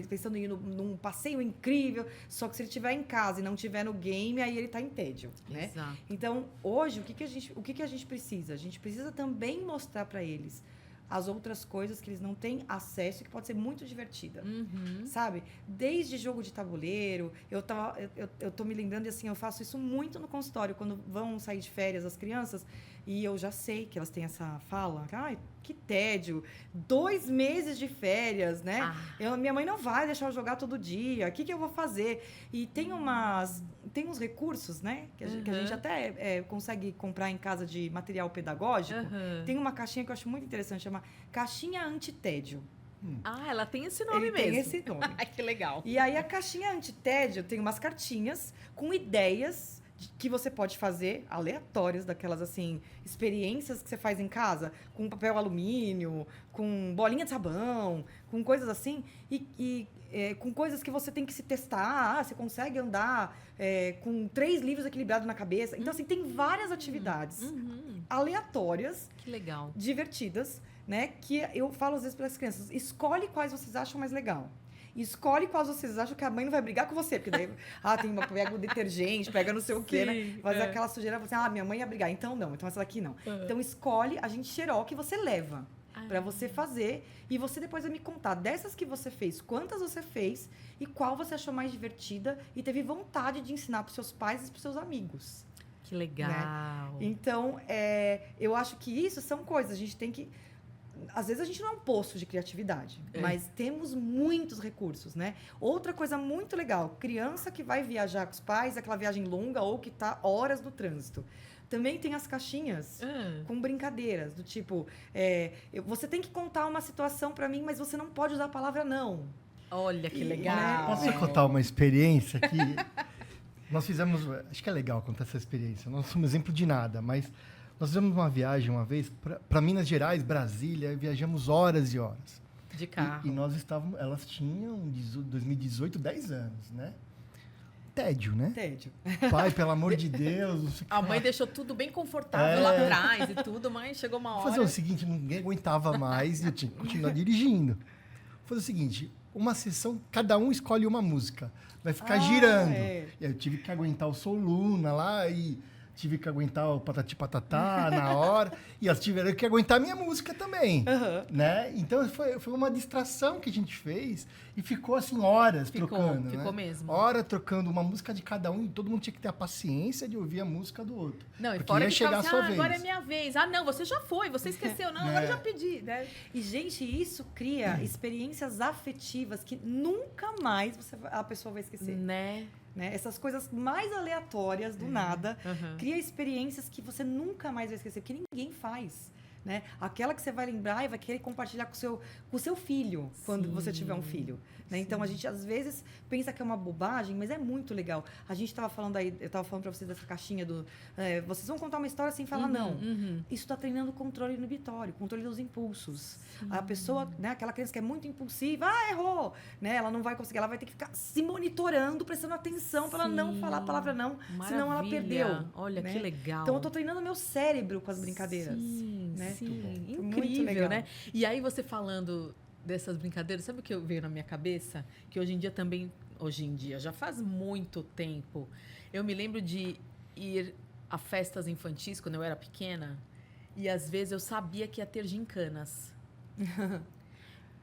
pensando em ir num passeio incrível, só que se ele estiver em casa e não estiver no game, aí ele está em tédio, né? Exato. Então, hoje, o que a gente precisa? A gente precisa também mostrar para eles as outras coisas que eles não têm acesso e que pode ser muito divertida, sabe? Desde jogo de tabuleiro, eu tô me lembrando, e assim, eu faço isso muito no consultório, quando vão sair de férias as crianças, e eu já sei que elas têm essa fala, ai, que tédio, 2 meses de férias, né? Minha mãe não vai deixar eu jogar todo dia, o que eu vou fazer? E tem uns recursos, né? Que a gente até consegue comprar em casa de material pedagógico. Tem uma caixinha que eu acho muito interessante, chama Caixinha Antitédio. Ela tem esse nome mesmo. Tem esse nome. Que legal. E aí a caixinha antitédio tem umas cartinhas com ideias que você pode fazer, aleatórias, daquelas, assim, experiências que você faz em casa, com papel alumínio, com bolinha de sabão, com coisas assim, e com coisas que você tem que se testar. Você consegue andar com 3 livros equilibrados na cabeça. Então, assim, tem várias atividades aleatórias, que legal, divertidas, né? Que eu falo às vezes para as crianças, escolhe quais vocês acham mais legal. Escolhe quais vocês acham que a mãe não vai brigar com você. Porque daí, pega o detergente, pega não sei o quê, né? Faz aquela sujeira, você, minha mãe ia brigar. Então não, então essa daqui não. Então escolhe a gente xerox que você leva para você fazer. E você depois vai me contar dessas que você fez, quantas você fez e qual você achou mais divertida e teve vontade de ensinar para seus pais e para seus amigos. Que legal. Né? Então, eu acho que isso são coisas, a gente tem que... Às vezes a gente não é um poço de criatividade, mas temos muitos recursos, né? Outra coisa muito legal, criança que vai viajar com os pais, aquela viagem longa ou que está horas no trânsito. Também tem as caixinhas com brincadeiras, do tipo, você tem que contar uma situação para mim, mas você não pode usar a palavra não. Olha que legal. Né? Posso contar uma experiência aqui? Nós fizemos, acho que é legal contar essa experiência, não somos exemplo de nada, mas nós fizemos uma viagem uma vez para Minas Gerais, Brasília, e viajamos horas e horas. De carro. E nós estávamos, elas tinham, 2018, 10 anos, né? Tédio, né? Tédio. Pai, pelo amor de Deus. A mãe deixou tudo bem confortável lá atrás e tudo, mas chegou uma hora... Vou fazer o seguinte, ninguém aguentava mais e eu tinha que continuar dirigindo. Vou fazer o seguinte, uma sessão, cada um escolhe uma música. Vai ficar girando. E aí eu tive que aguentar o Sou Luna lá e tive que aguentar o Patati Patatá na hora. E elas tiveram que aguentar a minha música também. Né? Então, foi uma distração que a gente fez e ficou, assim, horas trocando. Ficou né? mesmo. Hora trocando uma música de cada um e todo mundo tinha que ter a paciência de ouvir a música do outro. Não, e porque fora ia que chegar a sua vez. agora é minha vez. Não, você já foi, você esqueceu. Não, agora eu já pedi. Né? E, gente, isso cria experiências afetivas que nunca mais a pessoa vai esquecer. Né? Essas coisas mais aleatórias, do nada, cria experiências que você nunca mais vai esquecer, porque ninguém faz. Né? Aquela que você vai lembrar e vai querer compartilhar com o seu filho, quando você tiver um filho. Né? Então, a gente, às vezes, pensa que é uma bobagem, mas é muito legal. A gente estava falando aí, eu estava falando para vocês dessa caixinha do... vocês vão contar uma história sem falar não. Isso está treinando o controle inibitório, controle dos impulsos. A pessoa, né, aquela criança que é muito impulsiva, errou! Né? Ela não vai conseguir, ela vai ter que ficar se monitorando, prestando atenção para ela não falar a palavra não, senão ela perdeu. Olha, né? que legal. Então, eu estou treinando meu cérebro com as brincadeiras. Sim, né? sim. Muito Incrível, legal. né? E aí, você falando dessas brincadeiras, sabe o que veio na minha cabeça? Que hoje em dia, já faz muito tempo, eu me lembro de ir a festas infantis quando eu era pequena e às vezes eu sabia que ia ter gincanas.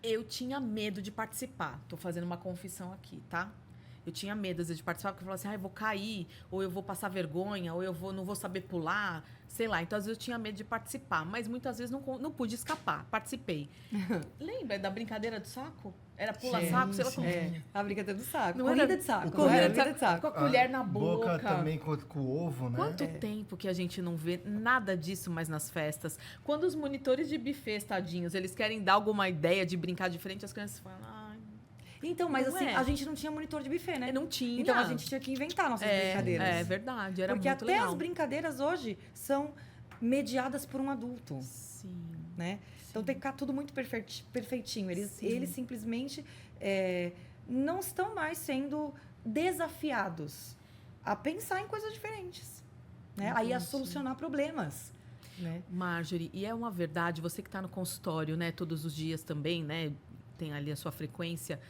Eu tinha medo de participar. Tô fazendo uma confissão aqui, tá? Eu tinha medo, às vezes, de participar, porque eu falava assim, eu vou cair, ou eu vou passar vergonha, ou não vou saber pular, sei lá. Então, às vezes, eu tinha medo de participar, mas muitas vezes não pude escapar, participei. Lembra da brincadeira do saco? Era pula-saco, sei lá como. A brincadeira do saco. Não Corrida era- de saco. Corrida Corrida de saco. Com a colher na boca. Também com o ovo, né? Quanto tempo que a gente não vê nada disso mais nas festas? Quando os monitores de buffets, tadinhos, eles querem dar alguma ideia de brincar diferente, as crianças falam, ai, Então, mas Não assim, é. a gente não tinha monitor de buffet, né? não tinha. Então, a gente tinha que inventar nossas brincadeiras. É verdade, era Porque muito até legal. as brincadeiras hoje são mediadas por um adulto, Sim. né? Então, tem que ficar tudo muito perfeitinho. Sim. Eles simplesmente não estão mais sendo desafiados a pensar em coisas diferentes, né? Aí a Entendi. solucionar problemas, né? Marjorie, e é uma verdade, você que está no consultório, né, todos os dias também, né, tem ali a sua frequência,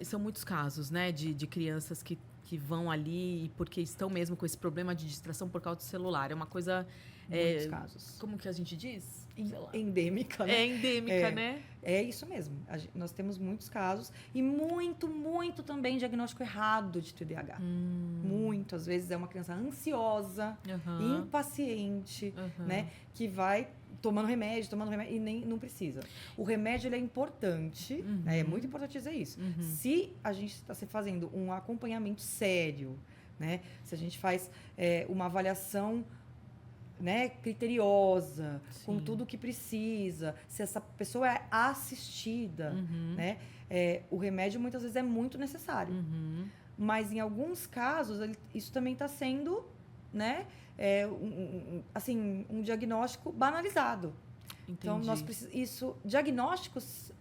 são muitos casos, né, de crianças que vão ali porque estão mesmo com esse problema de distração por causa do celular. É uma coisa... Muitos casos. Como que a gente diz? Sei lá. Endêmica, né? É endêmica, né? É isso mesmo. Nós temos muitos casos e muito também diagnóstico errado de TDAH. Muito. Às vezes é uma criança ansiosa, impaciente, né? Que vai tomando remédio e nem não precisa. O remédio ele é importante, né? É muito importante dizer isso. Se a gente está se fazendo um acompanhamento sério, né? Se a gente faz uma avaliação, né, criteriosa, com tudo o que precisa, se essa pessoa é assistida, né, o remédio muitas vezes é muito necessário. Mas em alguns casos isso também está sendo, né, um diagnóstico banalizado. Entendi. Então diagnósticos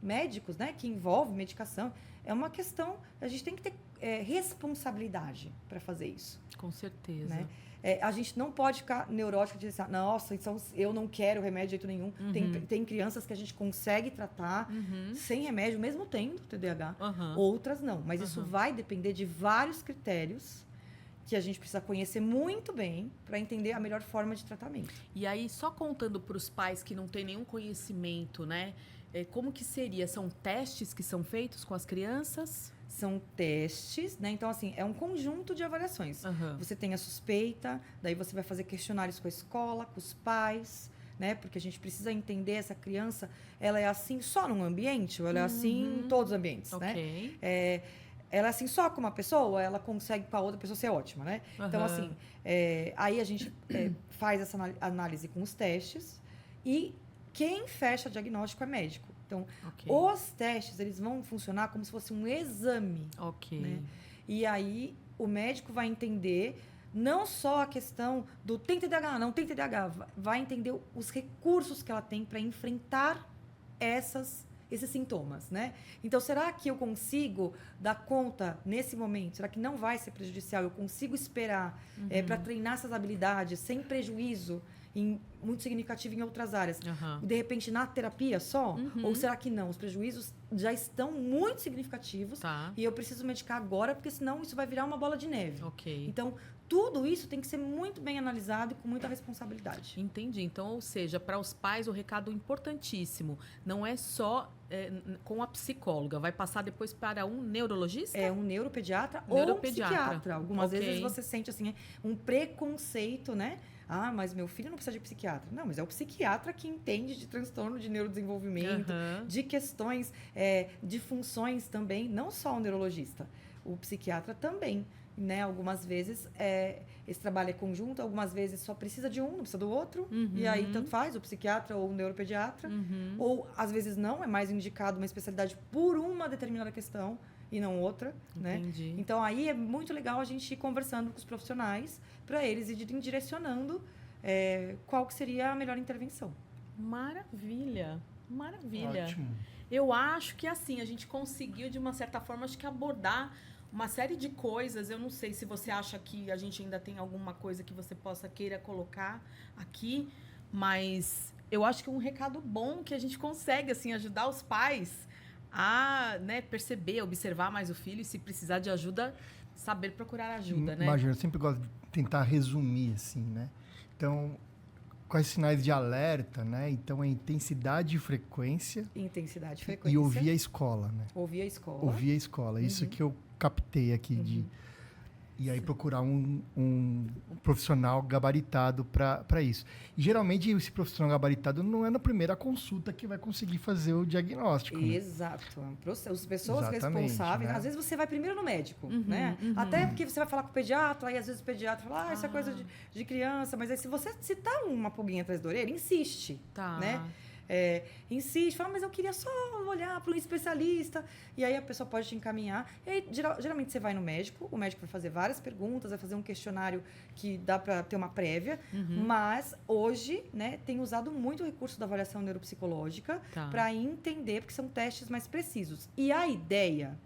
médicos, né, que envolvem medicação, é uma questão. A gente tem que ter responsabilidade para fazer isso. Com certeza. Né? A gente não pode ficar neurótico de dizer, nossa, então eu não quero remédio de jeito nenhum. Tem crianças que a gente consegue tratar sem remédio, mesmo tendo TDAH. Outras não. Mas isso vai depender de vários critérios que a gente precisa conhecer muito bem para entender a melhor forma de tratamento. E aí, só contando para os pais que não têm nenhum conhecimento, né? Como que seria? São testes que são feitos com as crianças? São testes, né? Então, assim, é um conjunto de avaliações. Você tem a suspeita, daí você vai fazer questionários com a escola, com os pais, né? Porque a gente precisa entender essa criança, ela é assim só num ambiente ou ela é assim em todos os ambientes, né? Ela é assim só com uma pessoa ou ela consegue com a outra pessoa ser ótima, né? Então, assim, aí a gente faz essa análise com os testes e quem fecha diagnóstico é médico. Então, os testes, eles vão funcionar como se fosse um exame. Né? E aí, o médico vai entender não só a questão do tem TDAH, não tem TDAH. Vai entender os recursos que ela tem para enfrentar esses sintomas, né? Então, será que eu consigo dar conta nesse momento? Será que não vai ser prejudicial? Eu consigo esperar para treinar essas habilidades sem prejuízo muito significativo em outras áreas. De repente, na terapia só? Ou será que não? Os prejuízos já estão muito significativos e eu preciso medicar agora, porque senão isso vai virar uma bola de neve. Então, tudo isso tem que ser muito bem analisado e com muita responsabilidade. Entendi. Então, ou seja, para os pais, o recado importantíssimo não é só com a psicóloga, vai passar depois para um neurologista? Um neuropediatra ou um psiquiatra. Algumas vezes você sente assim, um preconceito, né? Ah, mas meu filho não precisa de psiquiatra. Não, mas é o psiquiatra que entende de transtorno de neurodesenvolvimento, de questões de funções também, não só o neurologista. O psiquiatra também, né? Algumas vezes esse trabalho é conjunto, algumas vezes só precisa de um, não precisa do outro. E aí, tanto faz, o psiquiatra ou o neuropediatra. Ou, às vezes, não, é mais indicado uma especialidade por uma determinada questão e não outra, né? Então, aí é muito legal a gente ir conversando com os profissionais para eles irem direcionando qual que seria a melhor intervenção. Maravilha, maravilha. Ótimo. Eu acho que, assim, a gente conseguiu, de uma certa forma, acho que abordar uma série de coisas. Eu não sei se você acha que a gente ainda tem alguma coisa que você queira colocar aqui, mas eu acho que é um recado bom que a gente consegue, assim, ajudar os pais a, né, perceber, observar mais o filho e, se precisar de ajuda, saber procurar ajuda, né? Imagina, eu sempre gosto de tentar resumir, assim, né? Então, quais sinais de alerta, né? Então, a intensidade e frequência. Intensidade e frequência. E ouvir a escola, né? Ouvir a escola. Ouvir a escola. Isso que eu captei aqui. E aí procurar um profissional gabaritado para isso. E geralmente esse profissional gabaritado não é na primeira consulta que vai conseguir fazer o diagnóstico. Exato. Né? As pessoas Exatamente, responsáveis, né? às vezes você vai primeiro no médico, né? Até porque você vai falar com o pediatra, e às vezes o pediatra fala, isso é coisa de criança, mas aí se tá uma pulguinha atrás da orelha, insiste, né? Insiste, fala, mas eu queria só olhar para um especialista. E aí a pessoa pode te encaminhar. E aí, geralmente, você vai no médico, o médico vai fazer várias perguntas, vai fazer um questionário que dá para ter uma prévia. Mas hoje, né, tem usado muito o recurso da avaliação neuropsicológica para entender, porque são testes mais precisos. E a ideia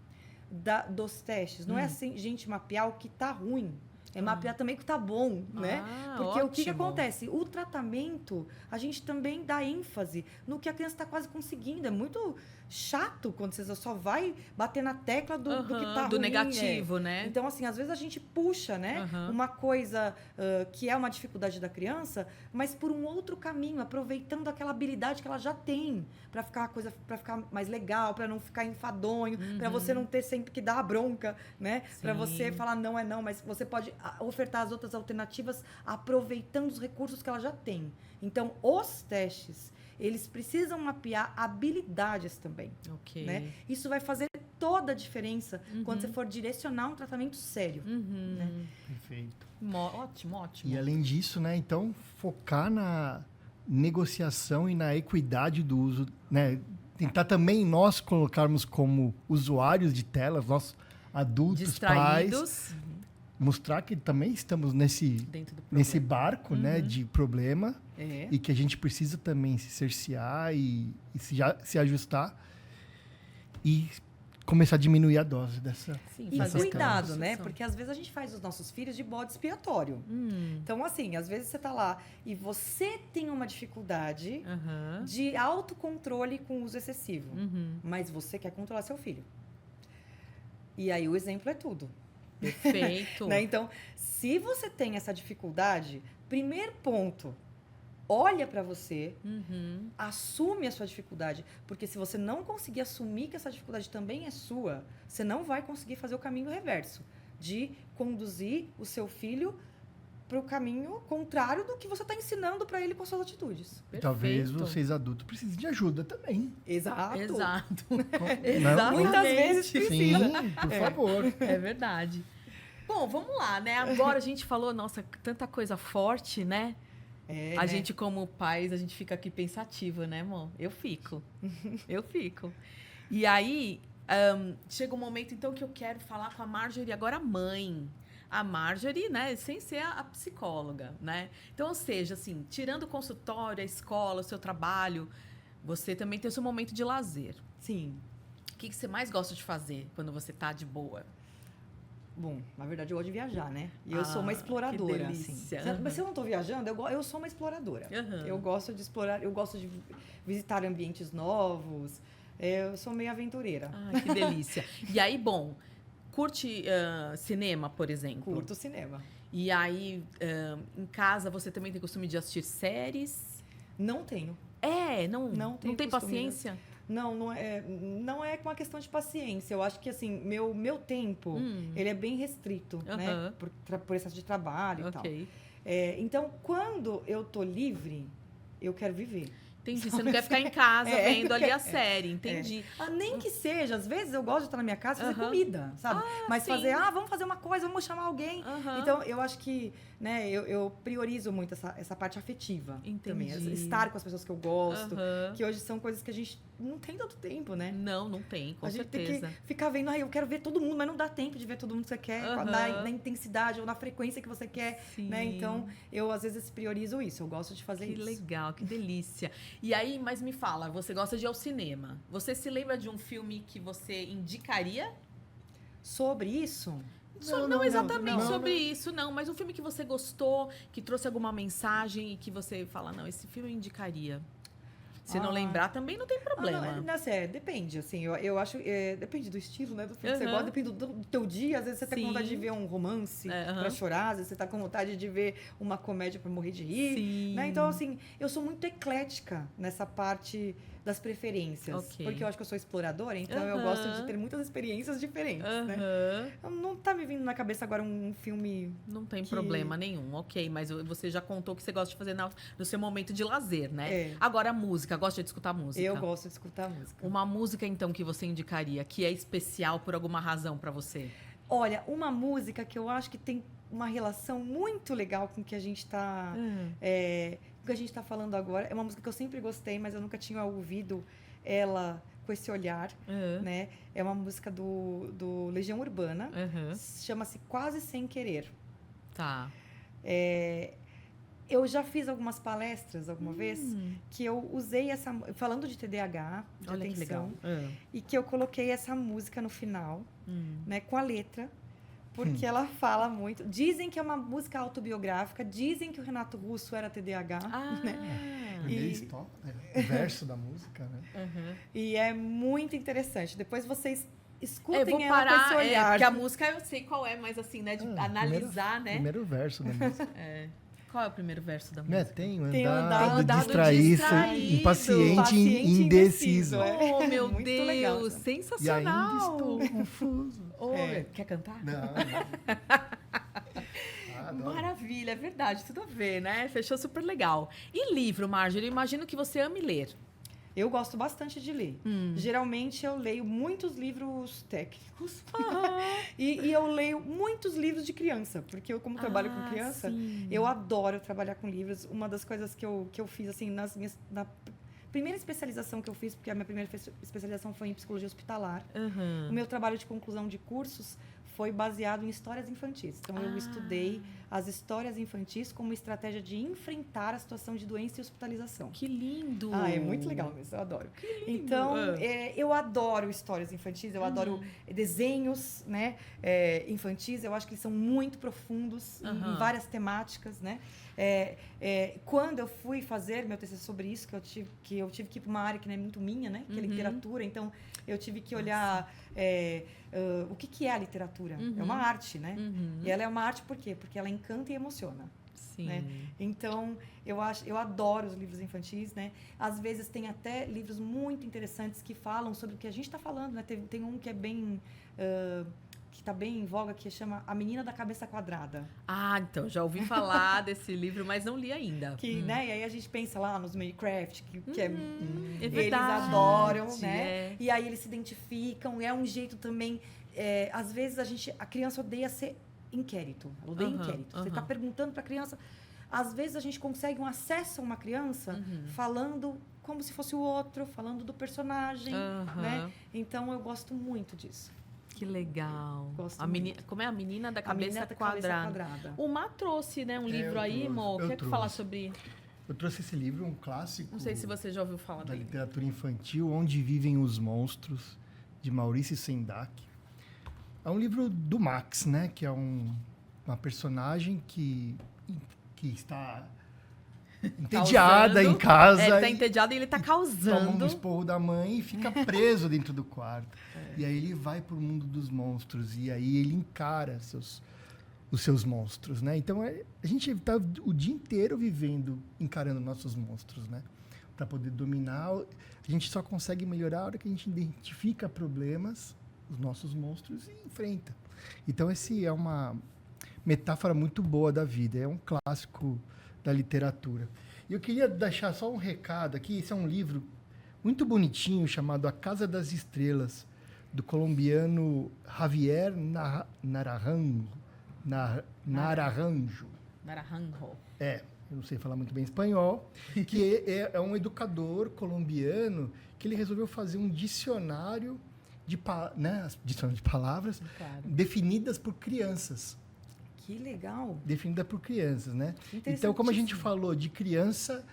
dos testes não é assim, gente, mapear o que tá ruim. É mapear também o que tá bom, né? Porque o que acontece? O tratamento, a gente também dá ênfase no que a criança está quase conseguindo. É muito chato quando você só vai bater na tecla do que tá ruim. Do negativo, né? Então, assim, às vezes a gente puxa, né? Uma coisa que é uma dificuldade da criança, mas por um outro caminho, aproveitando aquela habilidade que ela já tem, para ficar mais legal, para não ficar enfadonho, para você não ter sempre que dar a bronca, né? Para você falar não é não, mas você pode ofertar as outras alternativas aproveitando os recursos que ela já tem. Então, os testes, eles precisam mapear habilidades também. Né? Isso vai fazer toda a diferença quando você for direcionar um tratamento sério. Né? Perfeito. Ótimo, ótimo. E além disso, né, então, focar na negociação e na equidade do uso, né? Tentar também nós colocarmos como usuários de telas, nós adultos, distraídos, pais, mostrar que também estamos nesse barco, né, de problema e que a gente precisa também se cercear e se ajustar. E começar a diminuir a dose dessa. Sim, E fazer cuidado, aquela né? associação. Porque às vezes a gente faz os nossos filhos de bode expiatório. Então, assim, às vezes você tá lá e você tem uma dificuldade Aham. de autocontrole com o uso excessivo. Uhum. Mas você quer controlar seu filho. E aí o exemplo é tudo. Perfeito. Né? Então, se você tem essa dificuldade, primeiro ponto, olha para você, Uhum. assume a sua dificuldade. Porque se você não conseguir assumir que essa dificuldade também é sua, você não vai conseguir fazer o caminho reverso. De conduzir o seu filho para o caminho contrário do que você está ensinando para ele com as suas atitudes. Talvez Perfeito. vocês adultos precisem de ajuda também. Exato. Exato. Não? Muitas vezes Sim, precisa. por favor. É verdade. Bom, vamos lá, né? Agora a gente falou, nossa, tanta coisa forte, né? É, A né? gente, como pais, a gente fica aqui pensativa, né, amor? Eu fico. Eu fico. E aí, chega um momento, então, que eu quero falar com a Marjorie, agora a mãe. A Marjorie, né, sem ser a psicóloga, né? Então, ou seja, assim, tirando o consultório, a escola, o seu trabalho, você também tem o seu momento de lazer. Sim. O que você mais gosta de fazer quando você tá de boa? Bom, na verdade eu gosto de viajar, né? E eu sou uma que exploradora, delícia. assim. Mas se eu não tô viajando, eu sou uma exploradora. Aham. Eu gosto de explorar, eu gosto de visitar ambientes novos. Eu sou meio aventureira. Ai, que delícia. E aí, bom, curte cinema, por exemplo? Curto cinema. E aí, em casa, você também tem costume de assistir séries? Não tenho. Não tenho tem costume paciência? Não é com uma questão de paciência. Eu acho que, assim, meu tempo, ele é bem restrito, né? Aham. Por excesso de trabalho e tal. Ok. Então, quando eu tô livre, eu quero viver. Entendi. Você não quer ficar em casa É. vendo ali a série, entendi. Nem que seja, às vezes eu gosto de estar na minha casa e fazer Aham. comida, sabe? Mas sim. fazer, vamos fazer uma coisa, vamos chamar alguém. Aham. Então, eu acho que, né, eu priorizo muito essa parte afetiva também. Entendi. Estar com as pessoas que eu gosto, Aham. que hoje são coisas que a gente não tem tanto tempo, né? Não tem, com a gente certeza. tem que ficar vendo, eu quero ver todo mundo, mas não dá tempo de ver todo mundo que você quer, Aham. na intensidade ou na frequência que você quer, né? Sim. Então, eu às vezes priorizo isso, eu gosto de fazer Que isso. legal, que delícia. E aí, mas me fala, você gosta de ir ao cinema. Você se lembra de um filme que você indicaria? Sobre isso, Não exatamente não, sobre isso, não. Mas um filme que você gostou, que trouxe alguma mensagem e que você fala, não, esse filme eu indicaria. Se não Ah. lembrar, também não tem problema. Depende, assim, eu acho, depende do estilo, né, do filme que você Aham. gosta, depende do teu dia, às vezes você tá com Sim. vontade de ver um romance Aham. pra chorar, às vezes você tá com vontade de ver uma comédia pra morrer de rir, Sim. né, então, assim, eu sou muito eclética nessa parte das preferências, Ok. porque eu acho que eu sou exploradora, então eu Aham. gosto de ter muitas experiências diferentes, né. Aham. Então, não tá me vindo na cabeça agora um filme... Não tem Que- problema nenhum, ok. Mas você já contou que você gosta de fazer no seu momento de lazer, né? É. Agora, a música, gosta de escutar música? Eu gosto de escutar música. Uma música, então, que você indicaria, que é especial por alguma razão pra você? Olha, uma música que eu acho que tem uma relação muito legal com o que a gente está o que a gente está falando agora. É uma música que eu sempre gostei, mas eu nunca tinha ouvido ela com esse olhar, né? É uma música do Legião Urbana, Aham. chama-se Quase Sem Querer. Tá. Eu já fiz algumas palestras alguma vez que eu usei essa... Falando de TDAH, de Olha que atenção, legal. e que eu coloquei essa música no final, né, com a letra, porque ela fala muito. Dizem que é uma música autobiográfica, dizem que o Renato Russo era TDAH, Ah. né? Primeira E- história, o verso da música, né? Aham. E é muito interessante. Depois vocês Eu escutem vou ela com esse parar, olhar. porque a música eu sei qual é, mas assim, né, de Ah, analisar, né? Primeiro verso da música. Qual é o primeiro verso da Né? música? Tem o Tem o andado, andado distraído, distraído, impaciente, paciente, indeciso. indeciso, Oh, meu Muito Deus, legal, sabe? E ainda sensacional. estou confuso. Oh, É. Quer cantar? Não. Adoro. Maravilha, é verdade, tudo a ver, né? Fechou super legal. E livro, Marjorie, eu imagino que você ame ler. Eu gosto bastante de ler. Geralmente eu leio muitos livros técnicos. e eu leio muitos livros de criança, porque eu, como trabalho com criança, sim. eu adoro trabalhar com livros. Uma das coisas que eu fiz, assim, na primeira especialização que eu fiz, porque a minha primeira especialização foi em psicologia hospitalar, o meu trabalho de conclusão de cursos foi baseado em histórias infantis. Então, eu estudei as histórias infantis como estratégia de enfrentar a situação de doença e hospitalização. Que lindo! É muito legal mesmo, eu adoro. Que lindo. Então, eu adoro histórias infantis, eu adoro desenhos, né, infantis, eu acho que eles são muito profundos em várias temáticas, né? Quando eu fui fazer meu TCC sobre isso, que eu tive que ir para uma área que não é muito minha, né? Que é literatura, então eu tive que olhar o que é a literatura. É uma arte, né? E ela é uma arte por quê? Porque ela encanta e emociona. Sim. Né? Então, eu adoro os livros infantis, né? Às vezes tem até livros muito interessantes que falam sobre o que a gente está falando, né? Tem um que é bem... que está bem em voga, que chama A Menina da Cabeça Quadrada. Ah, então, já ouvi falar desse livro, mas não li ainda. Né? E aí a gente pensa lá nos Minecraft, que é eles verdade, adoram, né? E aí eles se identificam, é um jeito também... às vezes a criança odeia ser inquérito, ela odeia inquérito. Você fica perguntando para a criança... Às vezes a gente consegue um acesso a uma criança falando como se fosse o outro, falando do personagem, né? Então, eu gosto muito disso. Que legal. Gosto muito. Como é? A Menina da Cabeça Quadrada. O Má trouxe, né, um livro aí, Mo. Quer falar sobre... Eu trouxe esse livro, um clássico... Não sei se você já ouviu falar da dele. literatura infantil, Onde Vivem os Monstros, de Maurício Sendak. É um livro do Max, né? Que é uma personagem que está entediada em casa. Ele está entediado e ele está causando. Toma um esporro da mãe e fica preso dentro do quarto. E aí ele vai para o mundo dos monstros. E aí ele encara os seus monstros, né? Então, a gente está o dia inteiro encarando nossos monstros, né? Para poder dominar. A gente só consegue melhorar a hora que a gente identifica problemas, os nossos monstros, e enfrenta. Então, esse é uma metáfora muito boa da vida. É um clássico da literatura. E eu queria deixar só um recado aqui. Esse é um livro muito bonitinho chamado A Casa das Estrelas, do colombiano Javier Naranjo. Eu não sei falar muito bem espanhol, que é um educador colombiano que ele resolveu fazer um dicionário de palavras definidas por crianças. Que legal. Definida por crianças, né? Então, como a gente falou de criança,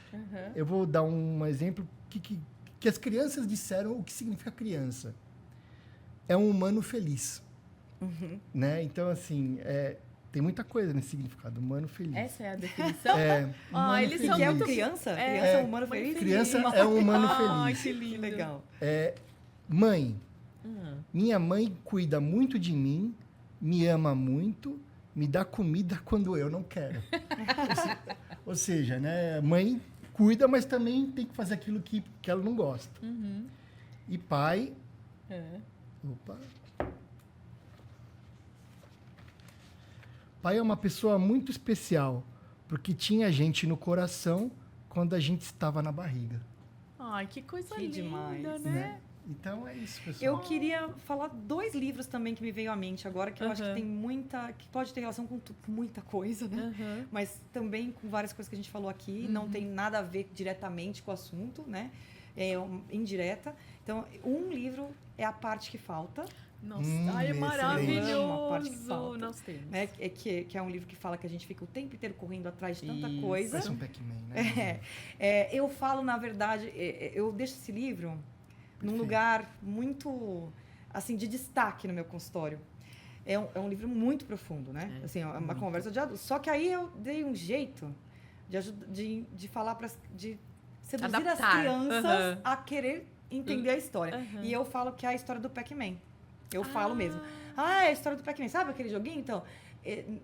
eu vou dar um exemplo que as crianças disseram o que significa criança. É um humano feliz. Né? Então, assim, tem muita coisa nesse significado, humano feliz. Essa é a definição? Eles são muito criança? Criança é um humano feliz? Criança é um humano feliz. Que lindo. Legal. Mãe. Minha mãe cuida muito de mim, me ama muito, me dá comida quando eu não quero. Ou seja, né? Mãe cuida, mas também tem que fazer aquilo que ela não gosta. E pai... Opa. Pai é uma pessoa muito especial, porque tinha gente no coração quando a gente estava na barriga. Ai, que coisa linda, demais, né? Então é isso, pessoal. Eu queria falar 2 livros também que me veio à mente agora, que eu acho que tem que pode ter relação com muita coisa, né? Mas também com várias coisas que a gente falou aqui, não tem nada a ver diretamente com o assunto, né? É indireta. Então, um livro é A Parte que Falta. Nossa, é maravilhoso. A Parte que Falta. Nós temos. Né? Que é um livro que fala que a gente fica o tempo inteiro correndo atrás de tanta coisa. Parece um Pac-Man, né? Eu falo, na verdade, eu deixo esse livro num lugar muito, assim, de destaque no meu consultório. É um livro muito profundo, né? Assim, é uma conversa de adulto. Só que aí eu dei um jeito de falar de seduzir Adaptar. as crianças a querer entender a história. E eu falo que é a história do Pac-Man. Eu falo mesmo. É a história do Pac-Man. Sabe aquele joguinho? Então,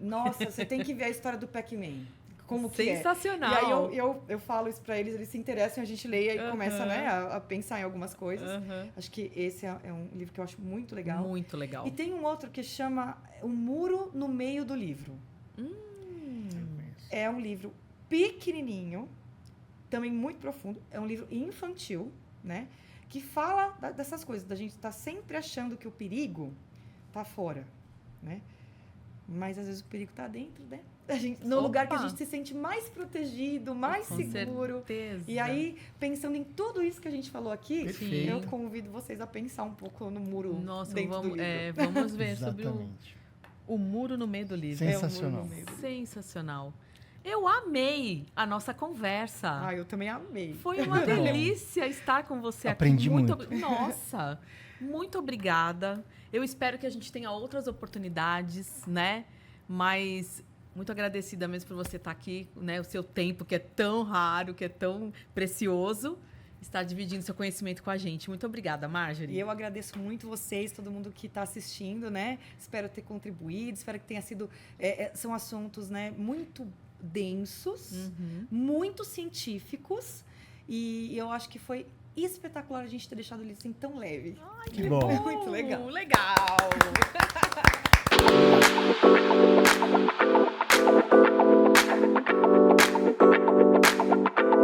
nossa, você tem que ver a história do Pac-Man. Como que sensacional. E aí eu falo isso pra eles interessam, a gente lê e começa, né, a pensar em algumas coisas. Acho que esse é um livro que eu acho muito legal. Muito legal. E tem um outro que chama O Muro no Meio do Livro. É um livro pequenininho, também muito profundo. É um livro infantil, né? Que fala dessas coisas, da gente estar sempre achando que o perigo tá fora, né? Mas, às vezes, o perigo tá dentro, né? No lugar que a gente se sente mais protegido, mais seguro. Certeza. E aí, pensando em tudo isso que a gente falou aqui, Perfeito. eu convido vocês a pensar um pouco no muro dentro do livro. Vamos ver sobre O Muro no Meio do Livro. Sensacional. Sensacional. Eu amei a nossa conversa. Eu também amei. Foi uma delícia estar com você Aprendi aqui. muito. Nossa, muito obrigada. Eu espero que a gente tenha outras oportunidades, né? Mas muito agradecida mesmo por você estar aqui, né? O seu tempo, que é tão raro, que é tão precioso, estar dividindo seu conhecimento com a gente. Muito obrigada, Marjorie. E eu agradeço muito vocês, todo mundo que está assistindo, né? Espero ter contribuído, espero que tenha sido... são assuntos, né, muito densos, muito científicos, e eu acho que foi espetacular a gente ter deixado ele assim tão leve. Ai, que bom. Muito legal. Legal.